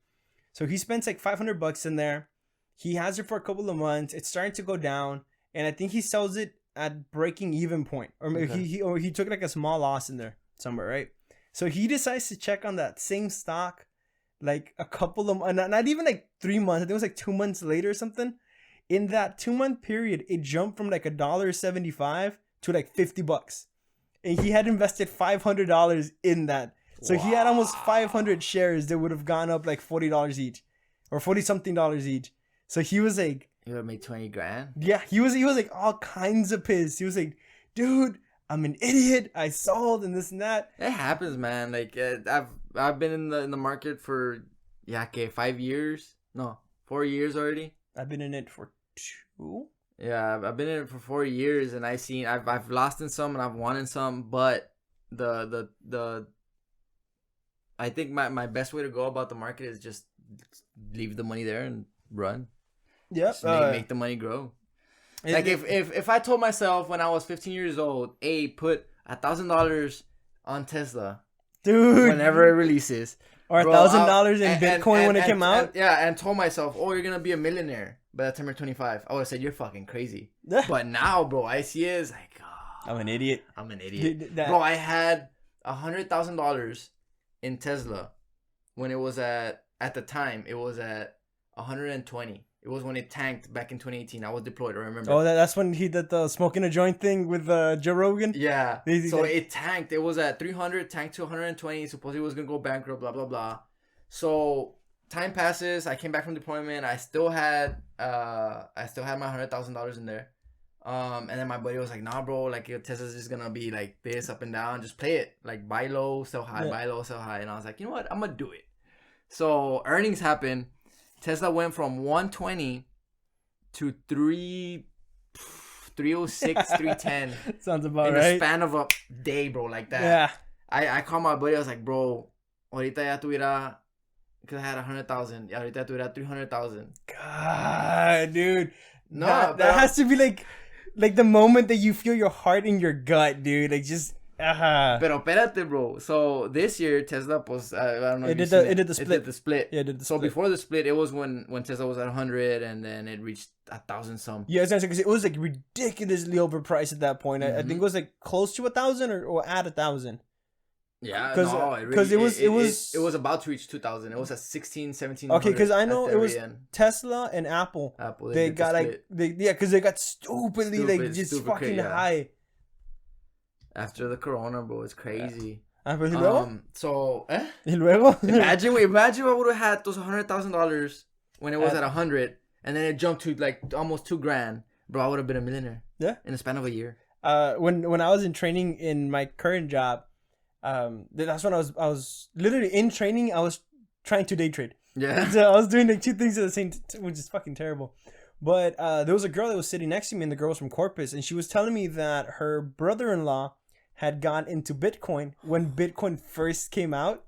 [SPEAKER 1] So he spends like $500 in there. He has it for a couple of months. It's starting to go down, and I think he sells it at breaking even point, or maybe he took like a small loss in there somewhere, right? So he decides to check on that same stock like a couple of not even like 3 months. I think it was like 2 months later or something. In that 2-month period, it jumped from like $1.75 to like $50, and he had invested $500 in that. So he had almost 500 shares that would have gone up like $40 each, or 40 something dollars each. So he was like,
[SPEAKER 2] "You would make 20 grand."
[SPEAKER 1] Yeah, he was like all kinds of pissed. He was like, "Dude, I'm an idiot. I sold and this and that."
[SPEAKER 2] It happens, man. Like I've been in the market for 5 years. No, 4 years already.
[SPEAKER 1] I've been in it for 2.
[SPEAKER 2] Yeah, I've been in it for 4 years, and I've lost in some and I've won in some. But the I think my best way to go about the market is just leave the money there and run.
[SPEAKER 1] Yep.
[SPEAKER 2] Make the money grow. Like if I told myself when I was 15 years old, hey, put $1,000 on Tesla,
[SPEAKER 1] dude,
[SPEAKER 2] whenever it releases,
[SPEAKER 1] or $1,000 in Bitcoin when it came out,
[SPEAKER 2] and told myself, oh, you're gonna be a millionaire by the time you're 25, I would have said you're fucking crazy. But now, bro, I see it as like,
[SPEAKER 1] I'm an idiot.
[SPEAKER 2] Dude, bro, I had $100,000 in Tesla when it was at the time it was at 120. It was when it tanked back in 2018. I was deployed, I remember.
[SPEAKER 1] Oh, that's when he did the smoking a joint thing with Joe Rogan?
[SPEAKER 2] Yeah. So it tanked. It was at 300, tanked to 120. Supposedly it was going to go bankrupt, blah, blah, blah. So time passes. I came back from deployment. I still had my $100,000 in there. And then my buddy was like, nah, bro, like Tesla's just going to be like this, up and down. Just play it. Like buy low, sell high, buy low, sell high. And I was like, you know what? I'm going to do it. So earnings happened. Tesla went from 120 to 306, 310.
[SPEAKER 1] Sounds about
[SPEAKER 2] right. In the span of a day, bro, like that.
[SPEAKER 1] Yeah.
[SPEAKER 2] I called my buddy. I was like, bro, ahorita ya tuviera, because I had 100,000. Ahorita ya tuviera 300,000.
[SPEAKER 1] God, dude.
[SPEAKER 2] No,
[SPEAKER 1] that has to be like the moment that you feel your heart in your gut, dude. Like just.
[SPEAKER 2] Pero espérate, bro. So this year Tesla was I don't know.
[SPEAKER 1] It did the split.
[SPEAKER 2] It did the split.
[SPEAKER 1] Yeah, it did the
[SPEAKER 2] so
[SPEAKER 1] split.
[SPEAKER 2] Before the split, it was when Tesla was at 100, and then it reached 1,000 some.
[SPEAKER 1] Yeah, it's because it was like ridiculously overpriced at that point. I think it was like close to 1,000 or at 1,000.
[SPEAKER 2] Yeah,
[SPEAKER 1] because it
[SPEAKER 2] was about to reach 2,000. It was at 16, 17.
[SPEAKER 1] Okay, because I know it was Tesla and Apple. They got like because they got stupidly just fucking high.
[SPEAKER 2] After the corona, bro, it's crazy.
[SPEAKER 1] ¿Y luego?
[SPEAKER 2] ¿Y luego? Imagine what would have had those $100,000 when it was at 100, and then it jumped to like almost $2,000, bro. I would have been a millionaire.
[SPEAKER 1] Yeah.
[SPEAKER 2] In the span of a year.
[SPEAKER 1] when I was in training in my current job, that's when I was literally in training. I was trying to day trade.
[SPEAKER 2] Yeah.
[SPEAKER 1] So I was doing like two things at the same time, which is fucking terrible. But there was a girl that was sitting next to me, and the girl was from Corpus, and she was telling me that her brother-in-law had gone into Bitcoin when Bitcoin first came out.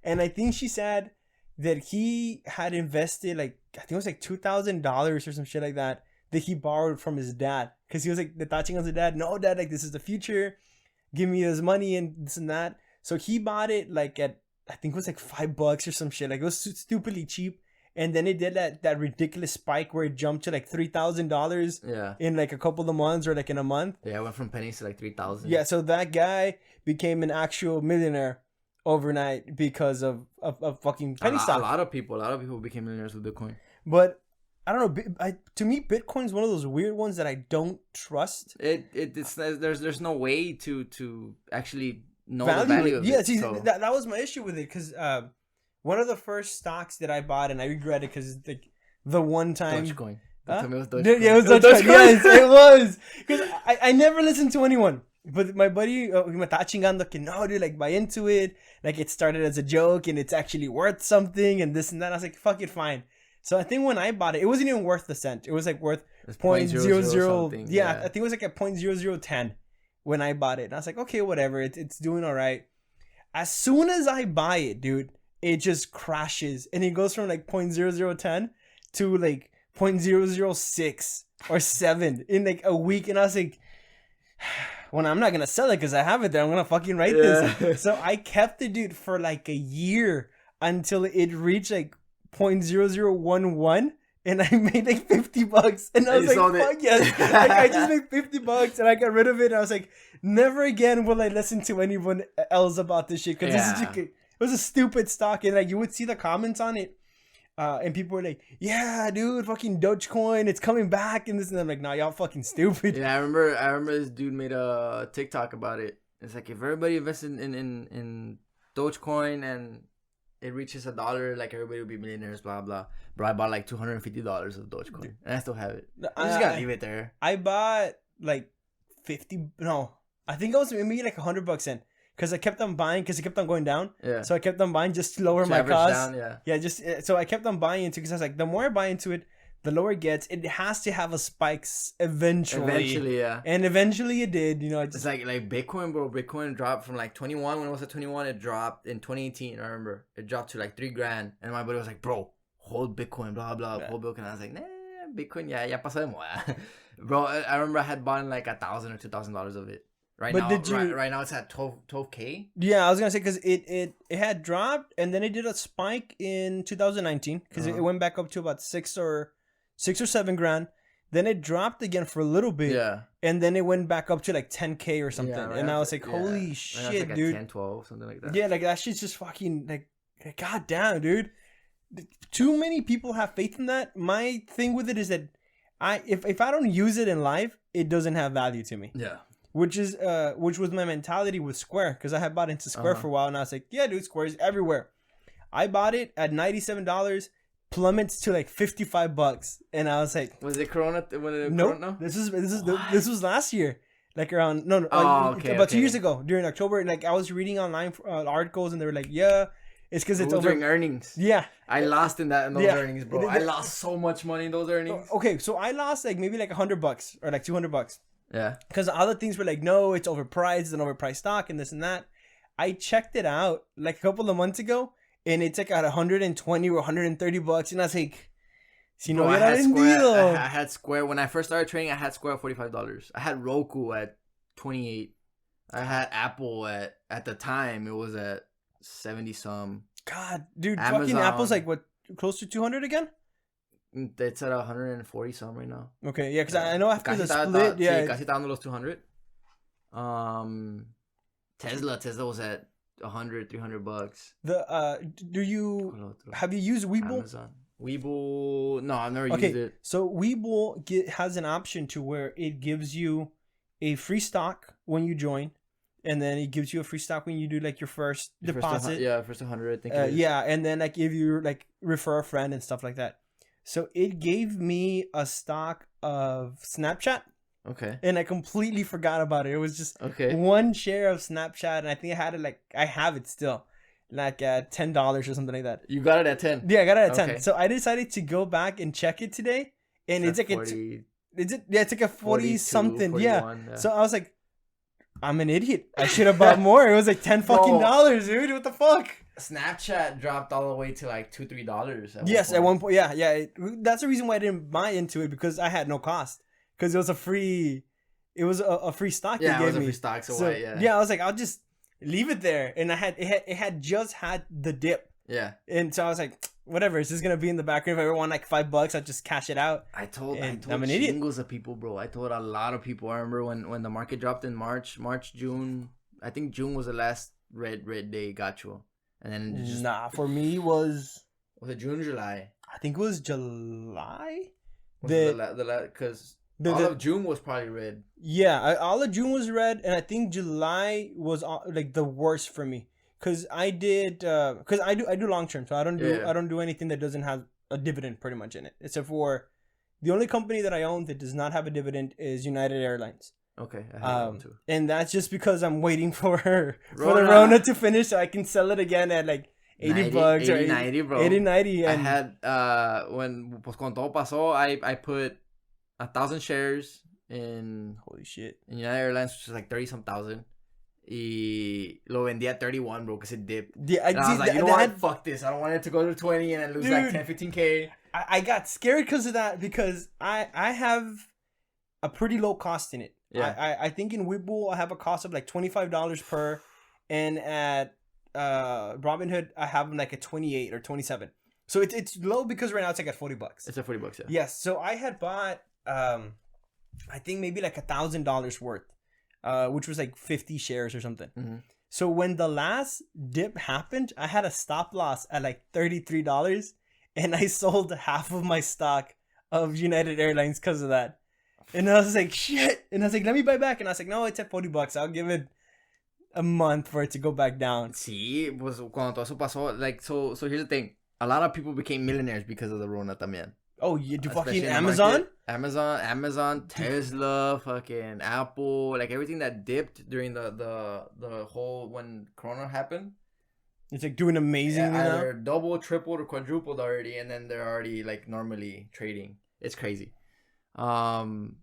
[SPEAKER 1] And I think she said that he had invested like, I think it was like $2,000 or some shit like that he borrowed from his dad. Because he was like touching on his dad. No, dad, like this is the future. Give me this money and this and that. So he bought it like at, I think it was like $5 or some shit. Like it was stupidly cheap. And then it did that ridiculous spike where it jumped to like $3,000 in like a couple of months or like in a month.
[SPEAKER 2] Yeah, it went from pennies to like 3,000.
[SPEAKER 1] Yeah, so that guy became an actual millionaire overnight because of fucking penny stock.
[SPEAKER 2] A lot of people became millionaires with Bitcoin.
[SPEAKER 1] But I don't know. To me, Bitcoin is one of those weird ones that I don't trust.
[SPEAKER 2] There's no way to actually know the
[SPEAKER 1] value
[SPEAKER 2] value of
[SPEAKER 1] it.
[SPEAKER 2] it.
[SPEAKER 1] See,
[SPEAKER 2] so.
[SPEAKER 1] that was my issue with it because one of the first stocks that I bought, and I regret it because like the one time
[SPEAKER 2] Dogecoin.
[SPEAKER 1] Huh?
[SPEAKER 2] It was Dogecoin.
[SPEAKER 1] Yeah, it was Dogecoin. Yes, it was. Because I never listened to anyone. But my buddy, me estaba chingando que no, dude, like buy into it. Like it started as a joke and it's actually worth something and this and that. I was like, fuck it, fine. So I think when I bought it, it wasn't even worth the cent. It was like worth 0.00. Yeah, I think it was like at 0.0010 when I bought it. And I was like, okay, whatever. It's doing all right. As soon as I buy it, dude, it just crashes. And it goes from like 0.0010 to like 0.006 or 7 in like a week. And I was like, well, I'm not going to sell it because I have it there. I'm going to fucking write this. So I kept it, dude, for like a year until it reached like 0.0011 and I made like $50 and I was like, fuck yes. Like, I just made $50 and I got rid of it and I was like, never again will I listen to anyone else about this shit because this is just, it was a stupid stock and like you would see the comments on it and people were like, yeah dude, fucking Dogecoin, it's coming back and this and I'm like, nah, y'all fucking stupid.
[SPEAKER 2] Yeah, I remember this dude made a TikTok about it. It's like if everybody invested in Dogecoin and it reaches $1, like everybody will be millionaires, blah blah. Bro, I bought like $250 of Dogecoin, and I still have it. I just gotta leave it there.
[SPEAKER 1] I bought like 50. No, I think I was maybe like $100 in, because I kept on buying because it kept on going down.
[SPEAKER 2] Yeah.
[SPEAKER 1] So I kept on buying just to lower my cost.
[SPEAKER 2] Down,
[SPEAKER 1] yeah. Just so I kept on buying into because I was like, the more I buy into it, the lower it gets. It has to have a spike eventually.
[SPEAKER 2] Eventually, yeah.
[SPEAKER 1] And eventually it did. You know,
[SPEAKER 2] it's like Bitcoin, bro. Bitcoin dropped from like 21 when it was at 21. It dropped in 2018. I remember it dropped to like $3,000, and my buddy was like, "Bro, hold Bitcoin, blah blah, hold Bitcoin." I was like, "Nah, Bitcoin, ya pasó de moda." Bro, I remember I had bought like $1,000 or $2,000 of it. Right now it's at 12K.
[SPEAKER 1] Yeah, I was gonna say because it had dropped and then it did a spike in 2019 because it went back up to about $6 or $7,000. Then it dropped again for a little bit.
[SPEAKER 2] Yeah.
[SPEAKER 1] And then it went back up to like 10K or something.
[SPEAKER 2] Yeah, right
[SPEAKER 1] and I was like, holy shit,
[SPEAKER 2] like
[SPEAKER 1] dude.
[SPEAKER 2] 10, 12, something like that.
[SPEAKER 1] Yeah, like that shit's just fucking like, god damn, dude. Too many people have faith in that. My thing with it is that if I don't use it in life, it doesn't have value to me.
[SPEAKER 2] Yeah.
[SPEAKER 1] Which was my mentality with Square, because I had bought into Square for a while and I was like, yeah, dude, Square is everywhere. I bought it at $97, plummets to like $55, and I was like,
[SPEAKER 2] was it Corona?
[SPEAKER 1] Nope.
[SPEAKER 2] Corona?
[SPEAKER 1] This was last year, like around about 2 years ago during October. Like I was reading online articles and they were like, yeah, it's because it's over
[SPEAKER 2] during earnings.
[SPEAKER 1] Yeah,
[SPEAKER 2] I lost in those earnings, bro. I lost so much money in those earnings.
[SPEAKER 1] Okay, so I lost like maybe like $100 or like $200.
[SPEAKER 2] Yeah.
[SPEAKER 1] Because other things were like, no, it's overpriced, it's an overpriced stock and this and that. I checked it out like a couple of months ago and it's like at $120 or $130. And I was like,
[SPEAKER 2] bro, I had Square. When I first started trading, I had Square at $45. I had Roku at $28. I had Apple at the time, it was at 70 some.
[SPEAKER 1] God, dude,
[SPEAKER 2] Amazon,
[SPEAKER 1] fucking Apple's like what, close to 200 again?
[SPEAKER 2] It's at 140 some right now.
[SPEAKER 1] Okay, yeah, because I know after the split,
[SPEAKER 2] casi está dando los 200. Tesla was at $100, $300.
[SPEAKER 1] Have you used Webull?
[SPEAKER 2] Amazon. Webull, no, I've never used it.
[SPEAKER 1] So Webull has an option to where it gives you a free stock when you join, and then it gives you a free stock when you do like your first deposit.
[SPEAKER 2] First 100, I think.
[SPEAKER 1] And then like if you like refer a friend and stuff like that. So it gave me a stock of Snapchat
[SPEAKER 2] Okay.
[SPEAKER 1] And I completely forgot about it. It was just
[SPEAKER 2] Okay.
[SPEAKER 1] one share of Snapchat, and I think I had it like I have it still, like at $10 or something like that.
[SPEAKER 2] You got it at 10.
[SPEAKER 1] Yeah, I got it at 10.
[SPEAKER 2] Okay.
[SPEAKER 1] So I decided to go back and check it today, and it's like
[SPEAKER 2] 40,
[SPEAKER 1] it's like a 40 something.
[SPEAKER 2] 41,
[SPEAKER 1] Yeah. So I was like, I'm an idiot. I should have bought more. It was like $10 fucking dollars, dude. What the fuck?
[SPEAKER 2] Snapchat dropped all the way to like $2-3.
[SPEAKER 1] Yes, at one point. Yeah. That's the reason why I didn't buy into it, because I had no cost, because it was a free. It was a free stock they gave me.
[SPEAKER 2] Yeah, it was a free stock. So why,
[SPEAKER 1] yeah, I was like, I'll just leave it there, and it had just had the dip.
[SPEAKER 2] Yeah.
[SPEAKER 1] And so I was like, whatever, it's just gonna be in the background. If I ever want like $5, I'll just cash it out.
[SPEAKER 2] I told
[SPEAKER 1] I'm an idiot.
[SPEAKER 2] jingles of people, bro. I told a lot of people. I remember when the market dropped in March, June. I think June was the last red day gacho. And then it just,
[SPEAKER 1] for me was
[SPEAKER 2] it June or July?
[SPEAKER 1] I think it was July.
[SPEAKER 2] Because all of June was probably red.
[SPEAKER 1] Yeah, all of June was red, and I think July was like the worst for me, because I do long term, so I don't do anything that doesn't have a dividend pretty much in it, except for the only company that I own that does not have a dividend is United Airlines.
[SPEAKER 2] Okay, I have one too.
[SPEAKER 1] And that's just because I'm waiting for the Rona to finish so I can sell it again at like $80 or
[SPEAKER 2] 90, bro.
[SPEAKER 1] 80-90.
[SPEAKER 2] I had when pues cuando todo pasó, I put 1,000 shares in
[SPEAKER 1] holy shit
[SPEAKER 2] in United Airlines, which is like 30-some-thousand. Y lo vendí at 31, bro, because it dipped.
[SPEAKER 1] Yeah,
[SPEAKER 2] I was like, you know what? Fuck this. I don't want it to go to 20 and I lose like 10-15K.
[SPEAKER 1] I got scared because of that, because I have a pretty low cost in it. Yeah. I think in Webull I have a cost of like $25 per, and at Robinhood I have like a 28 or 27. So it's low because right now it's like at $40.
[SPEAKER 2] It's at $40, yeah.
[SPEAKER 1] Yes. So I had bought I think maybe like $1,000 worth, which was like 50 shares or something. Mm-hmm. So when the last dip happened, I had a stop loss at like $33, and I sold half of my stock of United Airlines because of that. And I was like, shit. And I was like, let me buy back. And I was like, no, it's at $40. I'll give it a month for it to go back down.
[SPEAKER 2] Sí, pues cuando todo eso pasó, like, so here's the thing. A lot of people became millionaires because of the Rona también.
[SPEAKER 1] Oh, you do fucking Amazon?
[SPEAKER 2] Amazon, Tesla, fucking Apple, like everything that dipped during the whole, when Corona happened.
[SPEAKER 1] It's like doing amazing now.
[SPEAKER 2] They're double, tripled, or quadrupled already, and then they're already like normally trading. It's crazy. When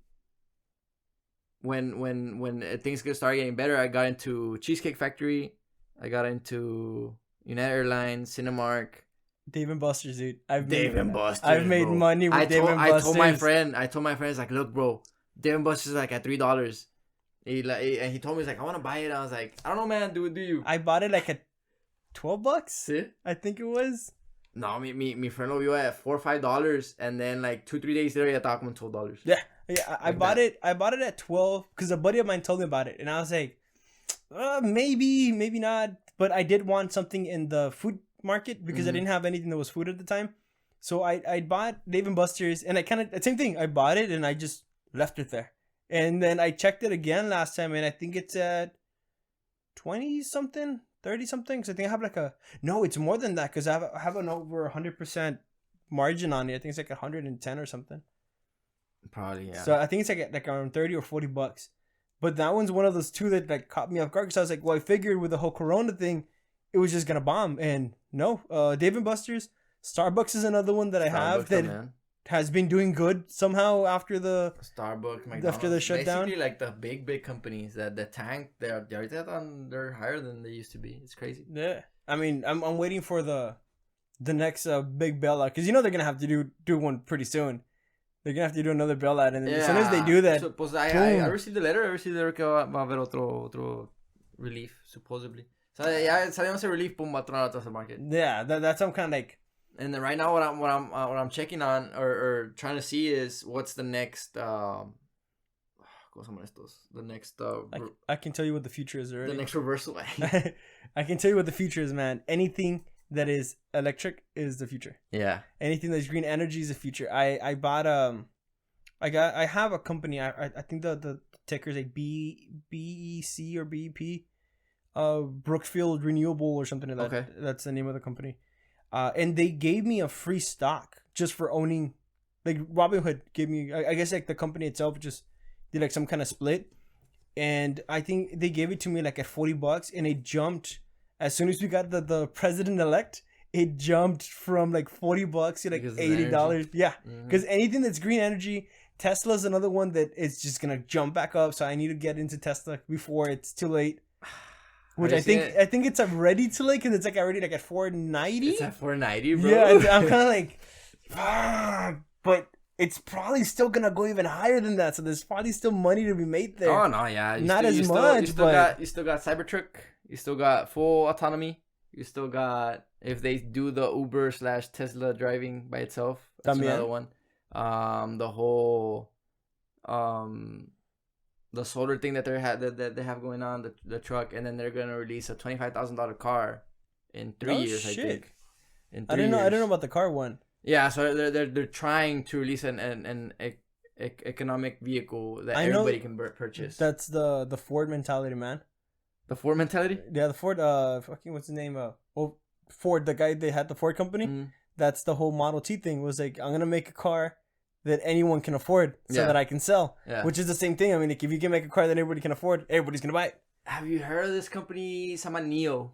[SPEAKER 2] things started getting better, I got into Cheesecake Factory. I got into United Airlines, Cinemark.
[SPEAKER 1] Dave and Buster's, dude. I've made money with Dave and Buster's.
[SPEAKER 2] I told my friends, like, look, bro, Dave and Buster's is like at $3. And he told me, he's like, I want to buy it. I was like, I don't know, man. Do you?
[SPEAKER 1] I bought it like at $12.
[SPEAKER 2] ¿Sí?
[SPEAKER 1] I think it was.
[SPEAKER 2] No, mi friend lo vio at $4 or $5, and then like 2-3 days later, ya estaba como $12.
[SPEAKER 1] Yeah. I bought it at 12 because a buddy of mine told me about it, and I was like, maybe not. But I did want something in the food market because I didn't have anything that was food at the time. So I bought Dave and Buster's, and I kind of same thing. I bought it and I just left it there, and then I checked it again last time, and I think it's at 20 something. 30 something. So I think I have like it's more than that because I have an over 100% margin on it. I think it's like 110 or something.
[SPEAKER 2] Probably, yeah.
[SPEAKER 1] So I think it's like around $30 or $40. But that one's one of those two that like caught me off guard because I was like, well, I figured with the whole Corona thing, it was just gonna bomb. And no, Dave and Buster's, Starbucks is another one that I have that has been doing good somehow after the
[SPEAKER 2] Starbucks, McDonald's,
[SPEAKER 1] after the shutdown.
[SPEAKER 2] Basically, like the big companies that the tank, they're higher than they used to be. It's crazy.
[SPEAKER 1] Yeah, I mean, I'm waiting for the next big bailout because they're gonna have to do one pretty soon. They're gonna have to do another bailout, and as soon as they do that,
[SPEAKER 2] so, pues I received the letter. Que va a haber otro relief supposedly. So salimos a relief, boom, va a tronar otra market.
[SPEAKER 1] Yeah, that's some kind of like.
[SPEAKER 2] And then right now, what I'm checking on or trying to see is what's the next. The next.
[SPEAKER 1] I can tell you what the future is already.
[SPEAKER 2] The next reversal.
[SPEAKER 1] I can tell you what the future is, man. Anything that is electric is the future. Yeah. Anything that's green energy is the future. I bought I have a company. I think the ticker is like BEC or BEP, Brookfield Renewable or something like that. Okay. That's the name of the company. And they gave me a free stock just for owning. Like Robinhood gave me. I guess like the company itself just did like some kind of split, and I think they gave it to me like at $40, and it jumped as soon as we got the president elect. It jumped from like $40 to like $80. Yeah, because anything that's green energy, Tesla's another one that is just gonna jump back up. So I need to get into Tesla before it's too late. Which I think it's already too late because it's like already like at $490.
[SPEAKER 2] It's at $490, bro.
[SPEAKER 1] Yeah, I'm kind of like, but it's probably still gonna go even higher than that. So there's probably still money to be made there.
[SPEAKER 2] Oh no, yeah,
[SPEAKER 1] not as much.
[SPEAKER 2] You still got Cybertruck. You still got full autonomy. You still got, if they do the Uber / Tesla driving by itself, that's another one. The whole the solar thing that they have going on, the truck, and then they're gonna release a $25,000 car in 3 years, I think.
[SPEAKER 1] I don't know about the car one.
[SPEAKER 2] Yeah, so they're trying to release an economic vehicle that everybody can purchase.
[SPEAKER 1] That's the Ford mentality, man.
[SPEAKER 2] The Ford mentality?
[SPEAKER 1] Yeah, the Ford. Fucking what's his name? Ford, the guy they had the Ford company. That's the whole Model T thing. Was like, I'm gonna make a car that anyone can afford, so that I can sell. Yeah. Which is the same thing. I mean, like, if you can make a car that everybody can afford, everybody's gonna buy it.
[SPEAKER 2] Have you heard of this company? Sama Neo.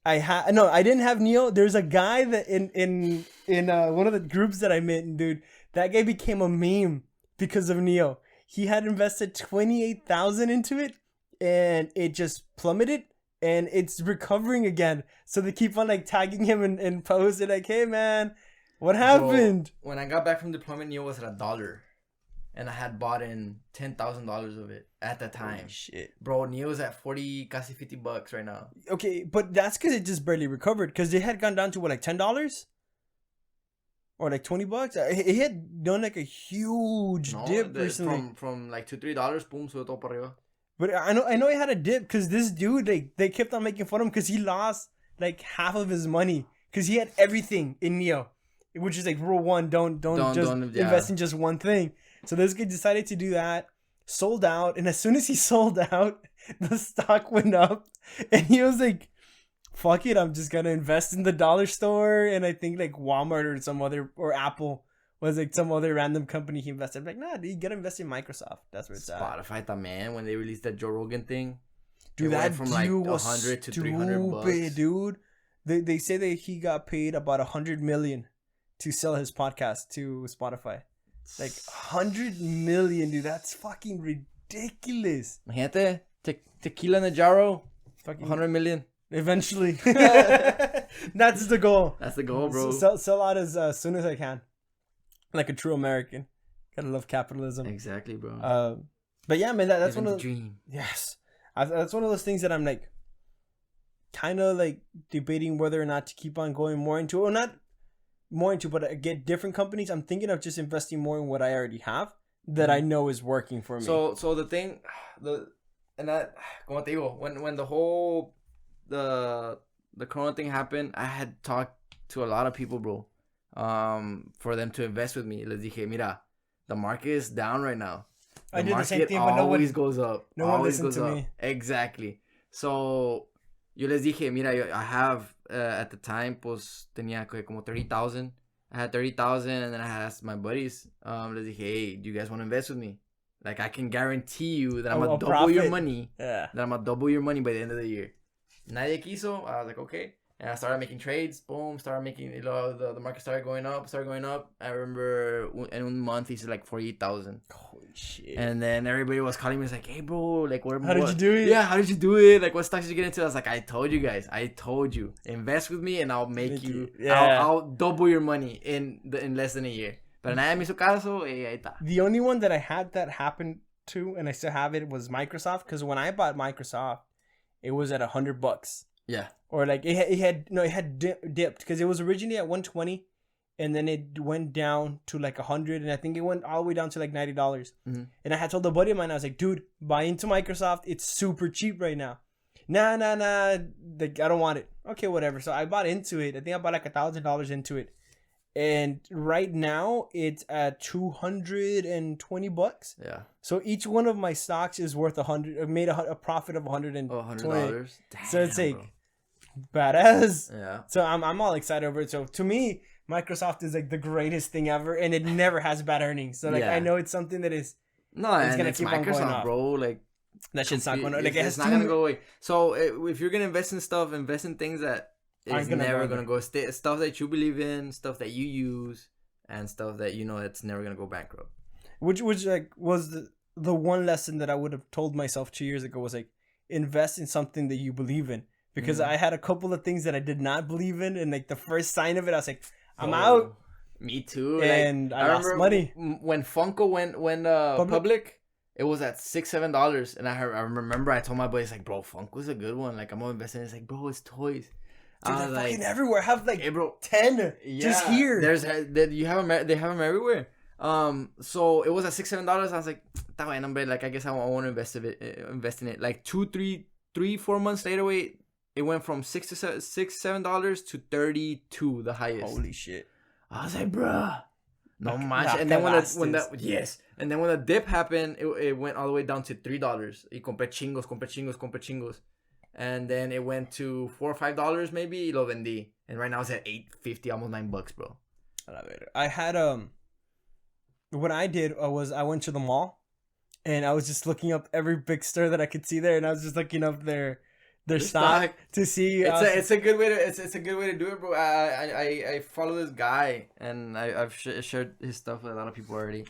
[SPEAKER 1] No, I didn't have Neo. There's a guy that in one of the groups that I'm in, dude. That guy became a meme because of Neo. He had invested $28,000 into it, and it just plummeted, and it's recovering again. So they keep on like tagging him and posting like, "Hey man, what happened?"
[SPEAKER 2] Bro, when I got back from deployment, Neo was at $1, and I had bought in $10,000 of it at the time.
[SPEAKER 1] Holy shit,
[SPEAKER 2] bro! Neo's at 40, casi $50 right now.
[SPEAKER 1] Okay, but that's because it just barely recovered. Because it had gone down to what, like $10 or like $20. It had done like a huge dip recently.
[SPEAKER 2] From like $2-3, boom, subió todo para arriba.
[SPEAKER 1] But I know it had a dip because this dude, like, they kept on making fun of him because he lost like half of his money because he had everything in Neo, which is like rule one: don't invest in just one thing. So this guy decided to do that, sold out, and as soon as he sold out, the stock went up, and he was like, "Fuck it, I'm just gonna invest in the dollar store." And I think like Walmart or Apple was like some other random company he invested. I'm like, nah, dude, you gotta invest in Microsoft. That's where it's
[SPEAKER 2] Spotify, at. Man, when they released that Joe Rogan thing,
[SPEAKER 1] dude, that
[SPEAKER 2] from like 100 to $300,
[SPEAKER 1] dude. They say that he got paid about $100 million to sell his podcast to Spotify. Like $100 million, dude. That's fucking ridiculous.
[SPEAKER 2] Imagínate, Tequila in a jarro, fucking $100 million.
[SPEAKER 1] Eventually, that's the goal.
[SPEAKER 2] That's the goal, bro.
[SPEAKER 1] Sell out as soon as I can. Like a true American. Gotta love capitalism.
[SPEAKER 2] Exactly, bro.
[SPEAKER 1] But yeah, man, that's
[SPEAKER 2] living
[SPEAKER 1] one of
[SPEAKER 2] the dream.
[SPEAKER 1] Yes. That's one of those things that I'm like kind of like debating whether or not to keep on going more into, or not more into, but get different companies. I'm thinking of just investing more in what I already have that I know is working for me.
[SPEAKER 2] So the thing, como te digo, when the whole the Corona thing happened, I had talked to a lot of people, bro. For them to invest with me. Les dije, mira, the market is down right now.
[SPEAKER 1] I did the same thing, but
[SPEAKER 2] always goes up.
[SPEAKER 1] No one listened to me.
[SPEAKER 2] Exactly. So, yo les dije, mira, I have, at the time, pues, tenía como 30,000. I had 30,000, and then I had asked my buddies, les dije, hey, do you guys want to invest with me? Like, I can guarantee you that I'm going to double your money. Yeah. That I'm going to double your money by the end of the year. Nadie quiso. I was like, okay. And I started making trades. Boom. Started making, the market started going up. I remember in 1 month, he said like 48,000.
[SPEAKER 1] Holy shit.
[SPEAKER 2] And then everybody was calling me. It's like, hey, bro, like,
[SPEAKER 1] how did you do it?
[SPEAKER 2] Yeah, how did you do it? Like, what stocks did you get into? I was like, I told you guys. Invest with me and I'll make you. Yeah. I'll double your money in less than a year. Pero nadie me hizo caso. Ahí está.
[SPEAKER 1] The only one that I had that happen to, and I still have it, was Microsoft. Because when I bought Microsoft, it was at $100. Yeah. Or like it had dipped because it was originally at 120, and then it went down to like 100, and I think it went all the way down to like $90. Mm-hmm. And I had told a buddy of mine, I was like, dude, buy into Microsoft. It's super cheap right now. Nah. Like, I don't want it. Okay, whatever. So I bought into it. I think I bought like $1,000 into it, and right now it's at $220. Yeah. So each one of my stocks is worth 100. I made a profit of $120.
[SPEAKER 2] $100.
[SPEAKER 1] So it's like, badass. Yeah. So I'm all excited over it. So to me, Microsoft is like the greatest thing ever, and it never has bad earnings. So like, I know it's something that is
[SPEAKER 2] No,
[SPEAKER 1] it's
[SPEAKER 2] and
[SPEAKER 1] gonna
[SPEAKER 2] it's
[SPEAKER 1] keep on going
[SPEAKER 2] Microsoft,
[SPEAKER 1] up.
[SPEAKER 2] bro. Like
[SPEAKER 1] That shit's not going to, like,
[SPEAKER 2] it's not gonna go away. So if you're gonna invest in stuff, invest in things that is never gonna go. Stuff that you believe in, stuff that you use, and stuff that you know it's never gonna go bankrupt.
[SPEAKER 1] Which like was the one lesson that I would have told myself 2 years ago was like, invest in something that you believe in. Because I had a couple of things that I did not believe in, and like the first sign of it, I was like, I'm out.
[SPEAKER 2] Me too.
[SPEAKER 1] And
[SPEAKER 2] like,
[SPEAKER 1] I lost money.
[SPEAKER 2] When Funko went public, it was at $6-7, and I remember I told my buddies like, bro, Funko's a good one. Like I'm gonna invest in it. It's like, bro, it's toys.
[SPEAKER 1] Dude, they're fucking everywhere. I have like,
[SPEAKER 2] hey, bro,
[SPEAKER 1] 10 just here.
[SPEAKER 2] They have them everywhere. So it was at $6-7. I was like, like I guess I want to invest in it. Like 4 months later, it went from $6-7 to 32, the highest.
[SPEAKER 1] Holy shit!
[SPEAKER 2] I was like, bruh, no much. And then when the dip happened, it went all the way down to $3. Y compré chingos. And then it went to $4 or $5 maybe. Lo vendí, and right now it's at $8.50, almost $9, bro.
[SPEAKER 1] I had what I did was I went to the mall, and I was just looking up every big store that I could see there, and I was just looking up their stock to see.
[SPEAKER 2] It's a good way to do it, bro. I follow this guy, and I've shared his stuff with a lot of people already.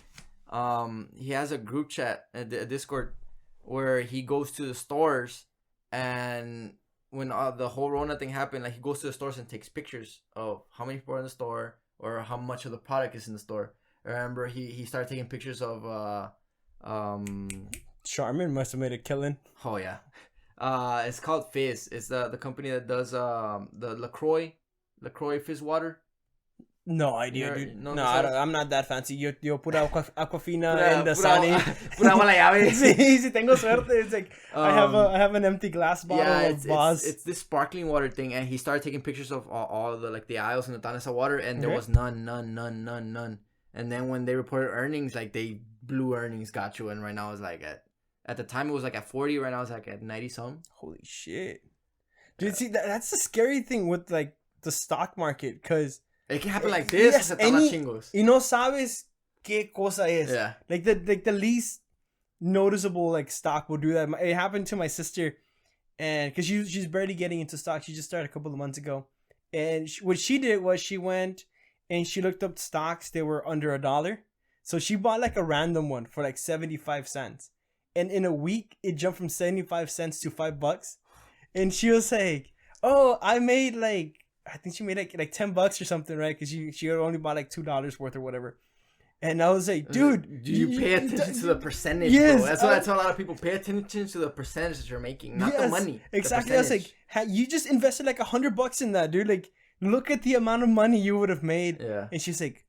[SPEAKER 2] He has a group chat, a Discord, where he goes to the stores, and when the whole Rona thing happened, like he goes to the stores and takes pictures of how many people are in the store or how much of the product is in the store. I remember he started taking pictures of
[SPEAKER 1] Charmin must have made a killing.
[SPEAKER 2] Oh yeah. It's called Fizz. It's the company that does the LaCroix Fizz water.
[SPEAKER 1] No idea, dude. No, I'm not that fancy. Yo pura Aquafina and Dasani.
[SPEAKER 2] Pura agua la llave.
[SPEAKER 1] Si tengo suerte. It's like I have an empty glass bottle of Boss.
[SPEAKER 2] It's this sparkling water thing, and he started taking pictures of all the like the aisles in the Tanesa water, and there was none. And then when they reported earnings, like they blew earnings, got you, and right now it's like at the time it was like at 40. Right now it's like at 90 some.
[SPEAKER 1] Holy shit, dude! See that's the scary thing with like the stock market, because
[SPEAKER 2] it can happen like this. Chingos.
[SPEAKER 1] Y no sabes qué cosa es.
[SPEAKER 2] Yeah.
[SPEAKER 1] Like the least noticeable like stock will do that. It happened to my sister, and because she's barely getting into stock. She just started a couple of months ago, and what she did was she went and she looked up stocks that were under $1. So she bought like a random one for like 75 cents. And in a week, it jumped from 75 cents to $5. And she was like, oh, I made like, I think she made like $10 or something, right? Because she had only bought like $2 worth or whatever. And I was like, dude,
[SPEAKER 2] do you pay attention to the percentage,
[SPEAKER 1] yes,
[SPEAKER 2] bro? That's what I tell a lot of people. Pay attention to the percentage that you're making, not the money.
[SPEAKER 1] Exactly. I was like, you just invested like $100 in that, dude. Like, look at the amount of money you would have made.
[SPEAKER 2] Yeah.
[SPEAKER 1] And she's like,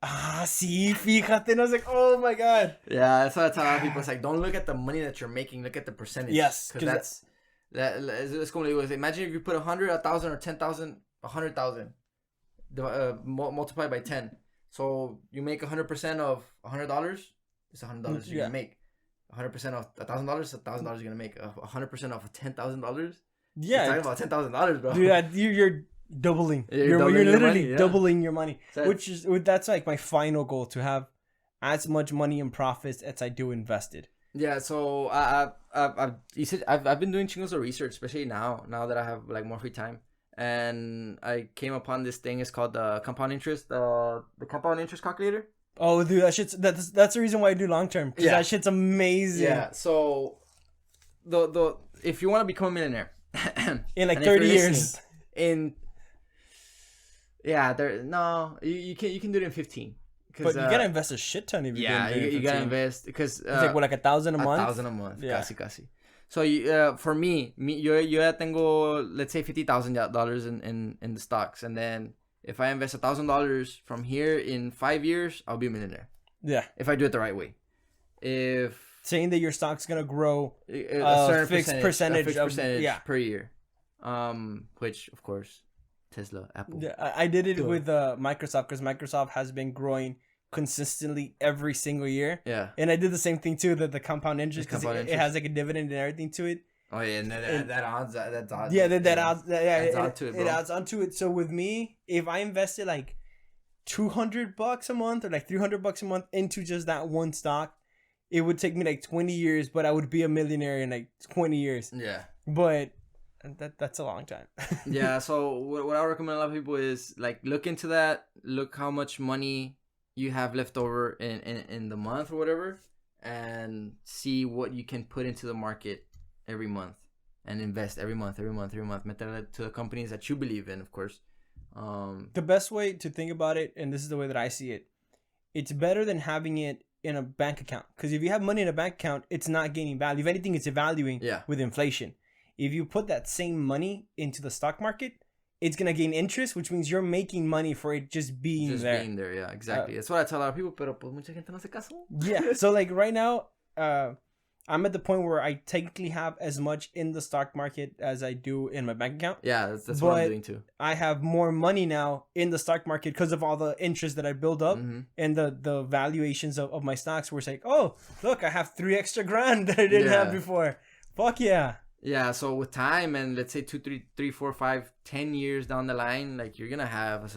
[SPEAKER 1] sí, fíjate. And I was like, oh my God.
[SPEAKER 2] Yeah, that's what I tell a lot of people. It's like, don't look at the money that you're making. Look at the percentage.
[SPEAKER 1] Yes.
[SPEAKER 2] Because it's como le digo. Imagine if you put 100, 1,000, or 10,000, 100,000. Multiplied by 10. So you make 100% of $100. It's $100 you're going to make. 100% of $1,000, $1,000 you're going to make. 100% of $10,000.
[SPEAKER 1] Yeah.
[SPEAKER 2] You're talking about $10,000, bro.
[SPEAKER 1] Dude, you're doubling. You're literally doubling your money. That's like my final goal, to have as much money in profits as I do invested.
[SPEAKER 2] Yeah, so I've been doing chingos of research, especially now that I have like more free time, and I came upon this thing. It's called the compound interest, the compound interest calculator. Oh,
[SPEAKER 1] dude, that's the reason why I do long term, because that shit's amazing.
[SPEAKER 2] Yeah, so the if you want to become a millionaire
[SPEAKER 1] in like 30 years,
[SPEAKER 2] you can do it in 15.
[SPEAKER 1] But you gotta invest a shit ton if you
[SPEAKER 2] you gotta invest, because
[SPEAKER 1] it's like what, like $1,000 a month?
[SPEAKER 2] $1,000 a month, casi. So for me, yo ya tengo, let's say $50,000 in the stocks, and then if I invest $1,000 from here in 5 years, I'll be a millionaire.
[SPEAKER 1] Yeah,
[SPEAKER 2] if I do it the right way. If
[SPEAKER 1] saying that your stock's gonna grow
[SPEAKER 2] a certain
[SPEAKER 1] fixed percentage
[SPEAKER 2] per year, which of course Tesla, Apple.
[SPEAKER 1] Yeah, I did it with Microsoft, because Microsoft has been growing consistently every single year.
[SPEAKER 2] Yeah.
[SPEAKER 1] And I did the same thing too, the compound interest, because it has like a dividend and everything to it.
[SPEAKER 2] Oh yeah, and that adds.
[SPEAKER 1] Yeah, that adds. Yeah,
[SPEAKER 2] it adds onto it, bro.
[SPEAKER 1] It adds onto it. So with me, if I invested like $200 a month or like $300 a month into just that one stock, it would take me like 20 years, but I would be a millionaire in like 20 years.
[SPEAKER 2] Yeah.
[SPEAKER 1] But that's a long time.
[SPEAKER 2] Yeah. So what I recommend a lot of people is like look into that. Look how much money you have left over in the month or whatever, and see what you can put into the market every month and invest every month. Meter to the companies that you believe in, of course.
[SPEAKER 1] The best way to think about it, and this is the way that I see it, it's better than having it in a bank account. Because if you have money in a bank account, it's not gaining value. If anything, it's evaluating with inflation. If you put that same money into the stock market, it's going to gain interest, which means you're making money for it just being there.
[SPEAKER 2] Just being there, yeah, exactly. That's what I tell a lot of people, pero pues mucha gente no hace caso.
[SPEAKER 1] Yeah, so like right now, I'm at the point where I technically have as much in the stock market as I do in my bank account.
[SPEAKER 2] Yeah, that's what I'm doing too.
[SPEAKER 1] I have more money now in the stock market because of all the interest that I build up and the valuations of my stocks, where it's like, oh, look, I have 3 extra grand that I didn't have before. Fuck yeah.
[SPEAKER 2] Yeah, so with time and let's say 2, 3, 4, 5, 10 years down the line, like you're gonna have a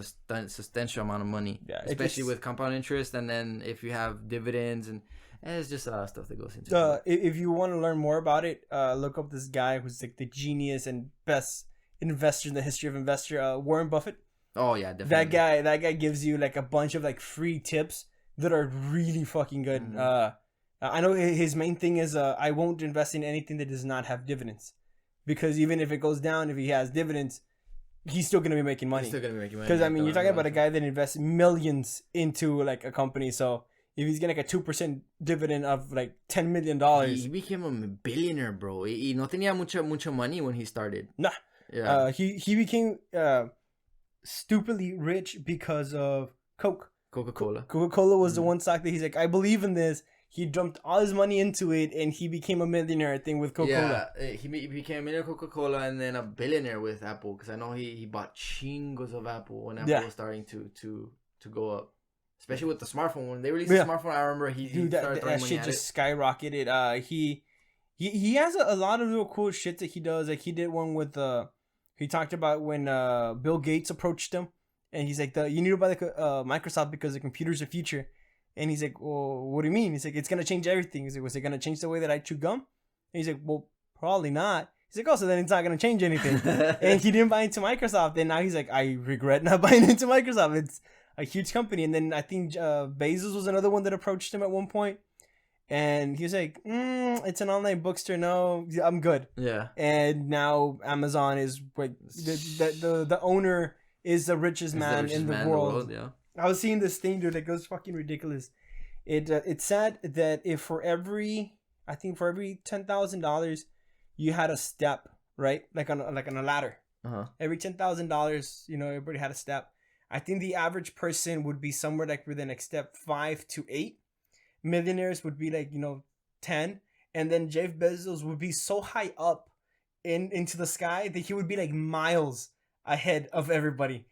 [SPEAKER 2] substantial amount of money, especially with compound interest, and then if you have dividends and it's just a lot of stuff that goes into it.
[SPEAKER 1] If you want to learn more about it, look up this guy who's like the genius and best investor in the history of investor, Warren Buffett.
[SPEAKER 2] Oh yeah, definitely.
[SPEAKER 1] That guy gives you like a bunch of like free tips that are really fucking good. I know his main thing is I won't invest in anything that does not have dividends, because even if it goes down, if he has dividends, he's still gonna be making money. Because I mean, you're talking about a guy that invests millions into like a company, so if he's getting like a 2% dividend of like $10 million,
[SPEAKER 2] he became a billionaire, bro. Y no tenía mucho money when he started.
[SPEAKER 1] Nah. Yeah. He became stupidly rich because of Coca-Cola. Coca-Cola was the one stock that he's like, I believe in this. He dumped all his money into it, and he became a millionaire, I think, with Coca-Cola.
[SPEAKER 2] Yeah, he became a millionaire with Coca-Cola, and then a billionaire with Apple. Because I know he bought chingos of Apple when Apple was starting to go up. Especially with the smartphone. When they released the smartphone, I remember he started throwing money
[SPEAKER 1] shit just skyrocketed. He has a lot of real cool shit that he does. Like, he did one with... he talked about when Bill Gates approached him. And he's like, you need to buy Microsoft because the computer's the future. And he's like, well, what do you mean? He's like, it's going to change everything. He's like, was it going to change the way that I chew gum? And he's like, well, probably not. He's like, oh, so then it's not going to change anything. And he didn't buy into Microsoft. And now he's like, I regret not buying into Microsoft. It's a huge company. And then I think Bezos was another one that approached him at one point. And he was like, it's an online bookstore. No, I'm good.
[SPEAKER 2] Yeah.
[SPEAKER 1] And now Amazon is like, the owner is the richest man in the world. Yeah. I was seeing this thing, dude, that goes fucking ridiculous. It's sad that if for every $10,000 you had a step, right? Like on a ladder. Every $10,000, everybody had a step. I think the average person would be somewhere like within like step 5 to 8. Millionaires would be like 10, and then Jeff Bezos would be so high up into the sky that he would be like miles ahead of everybody.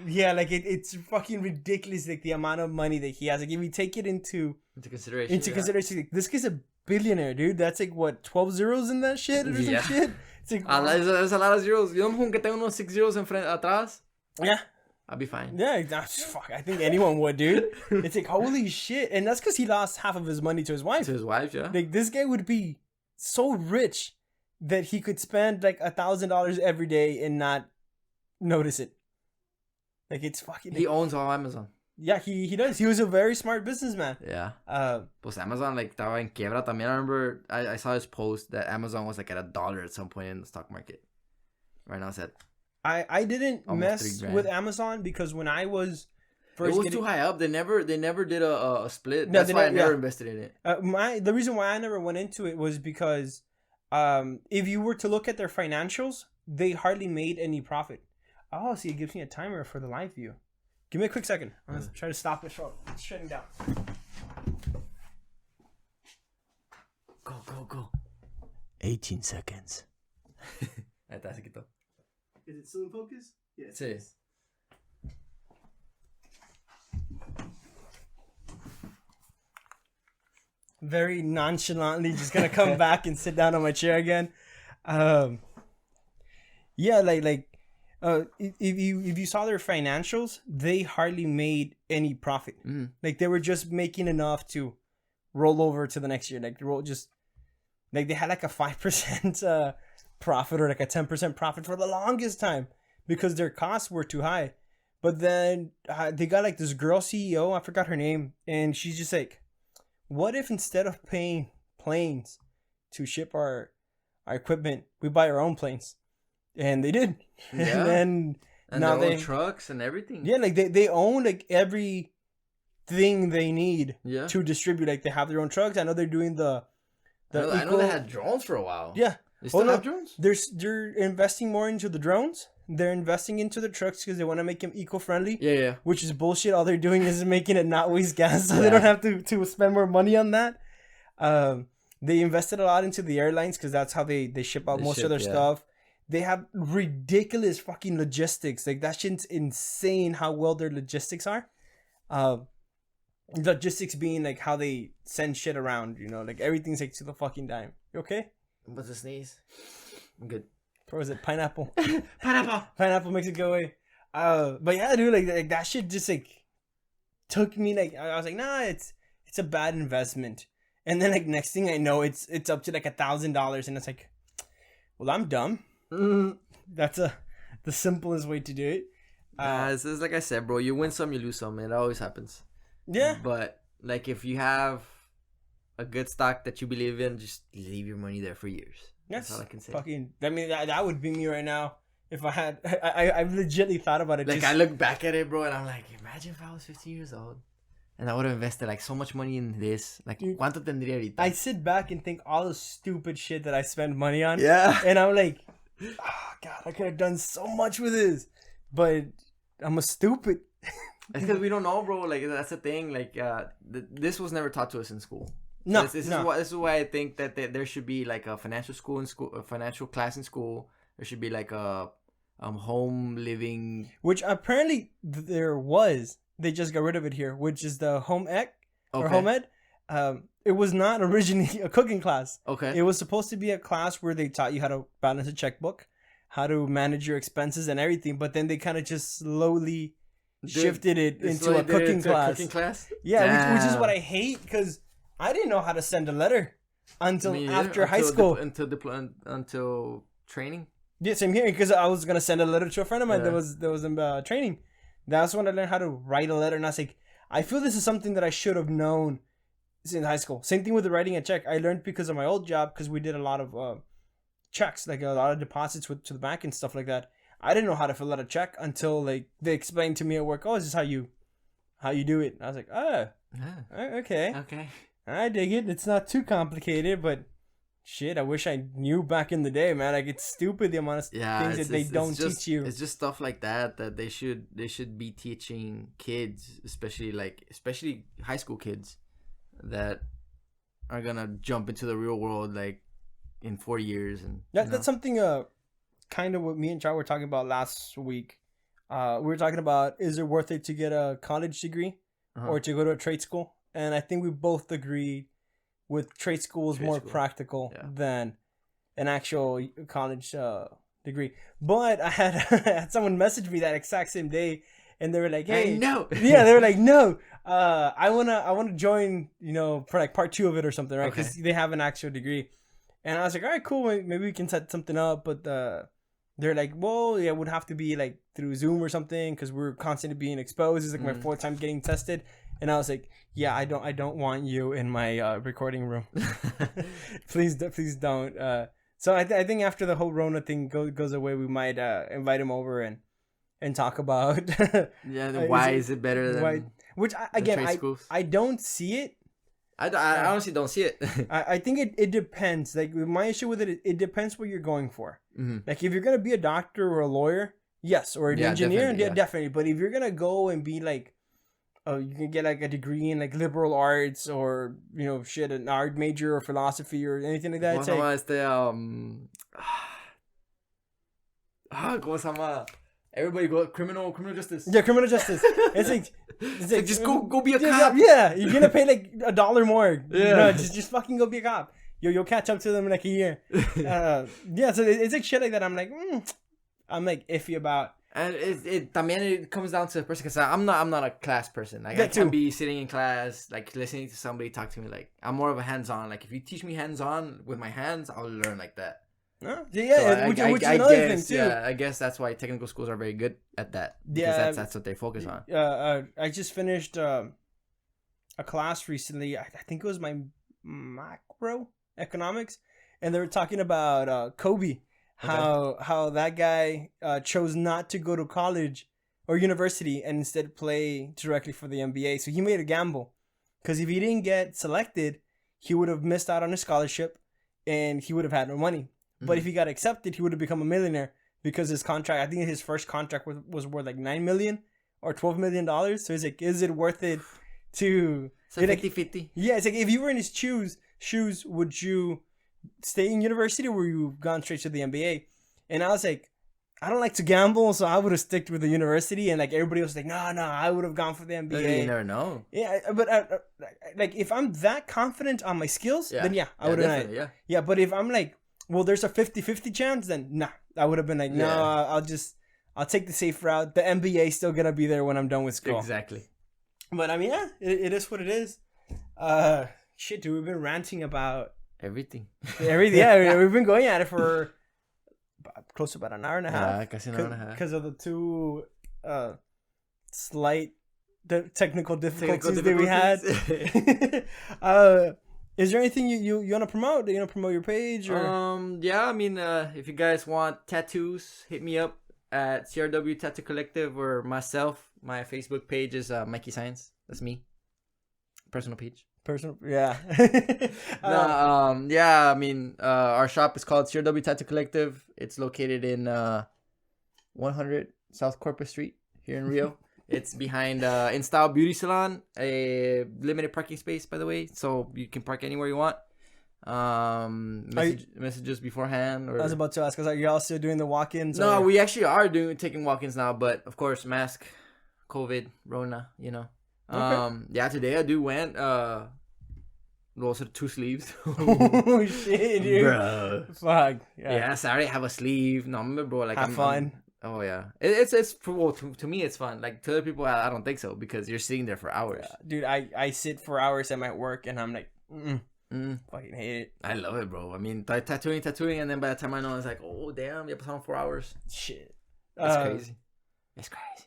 [SPEAKER 1] Yeah, like it's fucking ridiculous, like the amount of money that he has. Like if you take it into consideration, like, this guy's a billionaire, dude. That's like what, 12 zeros in that shit or some shit. It's like
[SPEAKER 2] there's a lot of zeros. Yo con que tengo unos 6 zeros atrás.
[SPEAKER 1] Yeah.
[SPEAKER 2] I'll be fine.
[SPEAKER 1] Yeah, fuck. I think anyone would, dude. It's like, holy shit. And that's because he lost half of his money to his wife.
[SPEAKER 2] Yeah.
[SPEAKER 1] Like, this guy would be so rich that he could spend like $1,000 every day and not notice it. Like, it's fucking...
[SPEAKER 2] He owns all Amazon.
[SPEAKER 1] Yeah, he does. He was a very smart businessman.
[SPEAKER 2] Yeah. Pues Amazon, like, estaba en quiebra también. I remember I saw his post that Amazon was like at $1 at some point in the stock market. Right now it's at...
[SPEAKER 1] I didn't mess with Amazon because when I was
[SPEAKER 2] first, it was too high up. They never did a split. That's why I never invested in it.
[SPEAKER 1] The reason why I never went into it was because if you were to look at their financials, they hardly made any profit. Oh, see, it gives me a timer for the live view. Give me a quick second. I'm gonna try to stop it from shutting down.
[SPEAKER 2] Go. 18 seconds. Ahí está, se quitó.
[SPEAKER 1] Is it still in focus? Yes.
[SPEAKER 2] Sí.
[SPEAKER 1] Very nonchalantly just gonna come back and sit down on my chair again. Yeah, if you saw their financials, they hardly made any profit. Like they were just making enough to roll over to the next year. Like roll just like they had like a 5% profit or like a 10% profit for the longest time because their costs were too high. But then they got like this girl CEO, I forgot her name, and she's just like, what if instead of paying planes to ship our equipment, we buy our own planes? And they did.
[SPEAKER 2] Yeah.
[SPEAKER 1] And now
[SPEAKER 2] their
[SPEAKER 1] they
[SPEAKER 2] own trucks and everything.
[SPEAKER 1] Yeah, like they own like everything they need
[SPEAKER 2] Yeah.
[SPEAKER 1] to distribute. Like they have their own trucks. I know they're doing the
[SPEAKER 2] I know they had drones for a while.
[SPEAKER 1] Yeah.
[SPEAKER 2] They still
[SPEAKER 1] no,
[SPEAKER 2] have drones?
[SPEAKER 1] They're investing more into the drones. They're investing into the trucks because they want to make them eco-friendly.
[SPEAKER 2] Yeah.
[SPEAKER 1] Which is bullshit. All they're doing is making it not waste gas, so they don't have to spend more money on that. They invested a lot into the airlines because that's how they ship out most of their stuff. They have ridiculous fucking logistics. Like that shit's insane how well their logistics are. Logistics being like how they send shit around, you know, like everything's like to the fucking dime. You okay?
[SPEAKER 2] What's a sneeze? I'm good.
[SPEAKER 1] Or was it pineapple?
[SPEAKER 2] Pineapple.
[SPEAKER 1] Pineapple makes it go away. But yeah, dude, like that shit just like took me like I was like, nah, it's a bad investment. And then like next thing I know, it's up to like $1,000, and it's like, well, I'm dumb. That's the simplest way to do it.
[SPEAKER 2] It's like I said, bro. You win some, you lose some. It always happens.
[SPEAKER 1] Yeah.
[SPEAKER 2] But like if you have a good stock that you believe in, just leave your money there for years. That's all I can say.
[SPEAKER 1] Fucking, I mean, that would be me right now if I had. I legitimately thought about it.
[SPEAKER 2] Like I look back at it, bro, and I'm like, imagine if I was 15 years old and I would have invested like so much money in this. Like, ¿cuánto tendría ahorita?
[SPEAKER 1] I sit back and think all the stupid shit that I spend money on.
[SPEAKER 2] Yeah.
[SPEAKER 1] And I'm like, oh God, I could have done so much with this, but I'm a stupid.
[SPEAKER 2] It's because we don't know, bro. Like that's the thing. Like this was never taught to us in school.
[SPEAKER 1] No,
[SPEAKER 2] this is why I think that there should be like a financial school in school, a financial class in school. There should be like a home living,
[SPEAKER 1] which apparently there was. They just got rid of it here, which is the home ec or home ed. It was not originally a cooking class.
[SPEAKER 2] Okay.
[SPEAKER 1] It was supposed to be a class where they taught you how to balance a checkbook, how to manage your expenses and everything. But then they kind of just slowly shifted it into a cooking class. Yeah, which is what I hate because I didn't know how to send a letter until after high school.
[SPEAKER 2] Until training.
[SPEAKER 1] Yeah, same here because I was gonna send a letter to a friend of mine that was in training. That's when I learned how to write a letter, and I was like, I feel this is something that I should have known in high school. Same thing with the writing a check. I learned because of my old job because we did a lot of checks, like a lot of deposits to the bank and stuff like that. I didn't know how to fill out a check until like they explained to me at work. Oh, this is how you do it. And I was like, okay. I dig it. It's not too complicated, but shit, I wish I knew back in the day, man. Like it's stupid the amount of things that they don't teach you.
[SPEAKER 2] It's just stuff like that they should be teaching kids, especially high school kids that are gonna jump into the real world like in 4 years. And
[SPEAKER 1] that's something kind of what me and Char were talking about last week. We were talking about, is it worth it to get a college degree or to go to a trade school? And I think we both agree with trade school is more practical than an actual college degree. But I had someone message me that exact same day, and they were like, "Hey,
[SPEAKER 2] no,
[SPEAKER 1] yeah," they were like, "No, I wanna join, you know, for like part 2 of it or something, right? Because they have an actual degree." And I was like, "All right, cool. Maybe we can set something up." But they're like, "Well, yeah, it would have to be like through Zoom or something because we're constantly being exposed. It's like my 4th time getting tested." And I was like, "Yeah, I don't want you in my recording room. please don't." So I think after the whole Rona thing goes away, we might invite him over and talk about
[SPEAKER 2] why is it better than
[SPEAKER 1] which I don't see it.
[SPEAKER 2] I honestly don't see it.
[SPEAKER 1] I think it depends. Like my issue with it depends what you're going for. Mm-hmm. Like if you're gonna be a doctor or a lawyer, yes, or an engineer, definitely. But if you're gonna go and be like, you can get like a degree in like liberal arts or, you know, shit, an art major or philosophy or anything like that.
[SPEAKER 2] ¿Cómo se llama? Everybody go criminal justice.
[SPEAKER 1] Yeah, criminal justice. It's like
[SPEAKER 2] just go be a cop.
[SPEAKER 1] Yeah, you're gonna pay like $1 more. Yeah, no, just fucking go be a cop. You'll catch up to them in like a year. So it's like shit like that. I'm like iffy about.
[SPEAKER 2] And it comes down to the person, because I'm not a class person. Like, I can't be sitting in class, like, listening to somebody talk to me. Like, I'm more of a hands-on. Like, if you teach me hands-on with my hands, I'll learn like that.
[SPEAKER 1] Yeah, so which is another thing too.
[SPEAKER 2] Yeah, I guess that's why technical schools are very good at that. Because that's what they focus on.
[SPEAKER 1] I just finished a class recently. I think it was my macroeconomics, and they were talking about Kobe. How that guy chose not to go to college or university and instead play directly for the NBA. So he made a gamble, because if he didn't get selected, he would have missed out on his scholarship and he would have had no money. Mm-hmm. But if he got accepted, he would have become a millionaire, because his contract, I think his first contract was worth like $9 million or $12 million. So he's like, is it worth it to...
[SPEAKER 2] So 50-50.
[SPEAKER 1] Yeah, it's like, if you were in his shoes, would you stay in university, or were you gone straight to the NBA? And I was like, I don't like to gamble, so I would have sticked with the university. And like everybody else was like, no, I would have gone for the NBA.
[SPEAKER 2] You never know.
[SPEAKER 1] Yeah, but like if I'm that confident on my skills, then I would have. Yeah, but if I'm like, well, there's a 50-50 chance, then nah, I would have been like, no, I'll take the safe route. The NBA still gonna be there when I'm done with school.
[SPEAKER 2] Exactly.
[SPEAKER 1] But I mean, it is what it is. Shit, dude, we've been ranting about
[SPEAKER 2] everything.
[SPEAKER 1] Yeah, we've been going at it for close to about an hour and a half.
[SPEAKER 2] Yeah, casi an hour and a half.
[SPEAKER 1] Because of the two slight technical difficulties that we had. Is there anything you want to promote? Do you want to promote your page? Or?
[SPEAKER 2] Yeah, I mean, if you guys want tattoos, hit me up at C.R.W Tattoo Collective, or myself. My Facebook page is Mikey Saenz. That's me. Personal page.
[SPEAKER 1] Yeah.
[SPEAKER 2] Yeah, I mean, our shop is called C.R.W Tattoo Collective. It's located in 100 South Corpus Street here in Rio. It's behind In Style Beauty Salon, a limited parking space, by the way, so you can park anywhere you want. Messages beforehand. Or...
[SPEAKER 1] I was about to ask, because are you all still doing the walk-ins?
[SPEAKER 2] No, we actually are taking walk-ins now, but of course, mask, COVID, Rona, you know. Okay. Yeah, today I went. Also 2 sleeves.
[SPEAKER 1] Oh shit, dude.
[SPEAKER 2] Bro.
[SPEAKER 1] Fuck.
[SPEAKER 2] Yeah, Saturday I have a sleeve. No, bro, like
[SPEAKER 1] have fun.
[SPEAKER 2] Oh yeah, it's well, to me it's fun. Like to other people, I don't think so, because you're sitting there for hours.
[SPEAKER 1] Yeah. Dude, I sit for hours at my work, and I'm like, fucking hate it.
[SPEAKER 2] I love it, bro. I mean, tattooing, and then by the time I know, it's like, oh damn, you pasaron 4 hours.
[SPEAKER 1] Shit,
[SPEAKER 2] that's crazy. It's crazy.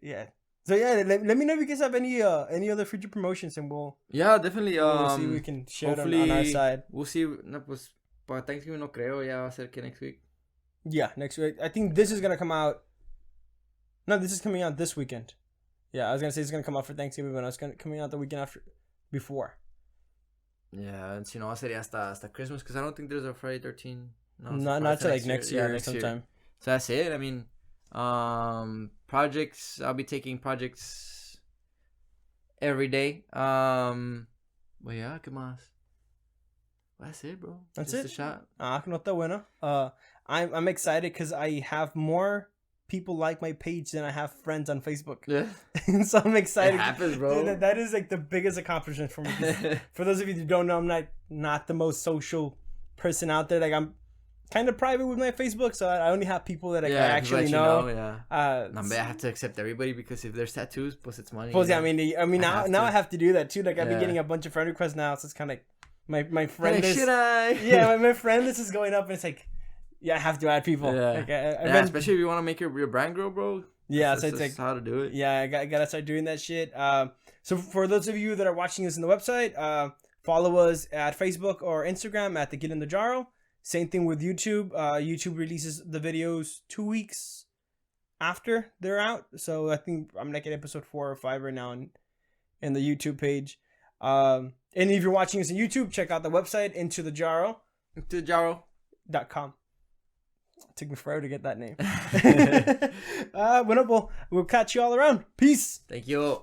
[SPEAKER 1] Yeah. So yeah, let me know if you guys have any other future promotions, and we'll
[SPEAKER 2] definitely
[SPEAKER 1] we'll see if we can share them on our side.
[SPEAKER 2] We'll see. No, pues para Thanksgiving no creo. Ya va a ser que next week.
[SPEAKER 1] Yeah, next week. I think this is gonna come out. No, this is coming out this weekend. Yeah, I was gonna say it's gonna come out for Thanksgiving, but it's coming out the weekend before.
[SPEAKER 2] Yeah, and va a ser hasta Christmas, because I don't think there's a Friday 13.
[SPEAKER 1] No, not till like next year or sometime.
[SPEAKER 2] Year. So that's it. I mean, projects. I'll be taking projects every day. Well, yeah, ¿qué más? That's it, bro.
[SPEAKER 1] That's
[SPEAKER 2] just
[SPEAKER 1] it.
[SPEAKER 2] A shot.
[SPEAKER 1] No está bueno. I'm excited because I have more people like my page than I have friends on Facebook.
[SPEAKER 2] Yeah.
[SPEAKER 1] So I'm excited.
[SPEAKER 2] It happens, bro.
[SPEAKER 1] That is like the biggest accomplishment for me. For those of you who don't know, I'm not the most social person out there. Like, I'm kind of private with my Facebook, so I only have people that I actually know.
[SPEAKER 2] I have to accept everybody, because if there's tattoos, plus it's money.
[SPEAKER 1] Plus, yeah, I mean now I have to do that too. Like, I've been getting a bunch of friend requests now, so it's kind of like my friend list.
[SPEAKER 2] Should I?
[SPEAKER 1] Yeah, my friend list is going up, and it's like, yeah, I have to add people.
[SPEAKER 2] Yeah,
[SPEAKER 1] like,
[SPEAKER 2] especially if you want to make your brand grow, bro.
[SPEAKER 1] Yeah, so it's like
[SPEAKER 2] how to do it.
[SPEAKER 1] Yeah, I gotta start doing that shit. So for those of you that are watching this on the website, follow us at Facebook or Instagram at Tequila and the Jarro. Same thing with YouTube. YouTube releases the videos 2 weeks after they're out. So I think I'm like at episode 4 or 5 right now in the YouTube page. And if you're watching this on YouTube, check out the website, intothejarro.com. It took me forever to get that name. We'll catch you all around. Peace.
[SPEAKER 2] Thank you.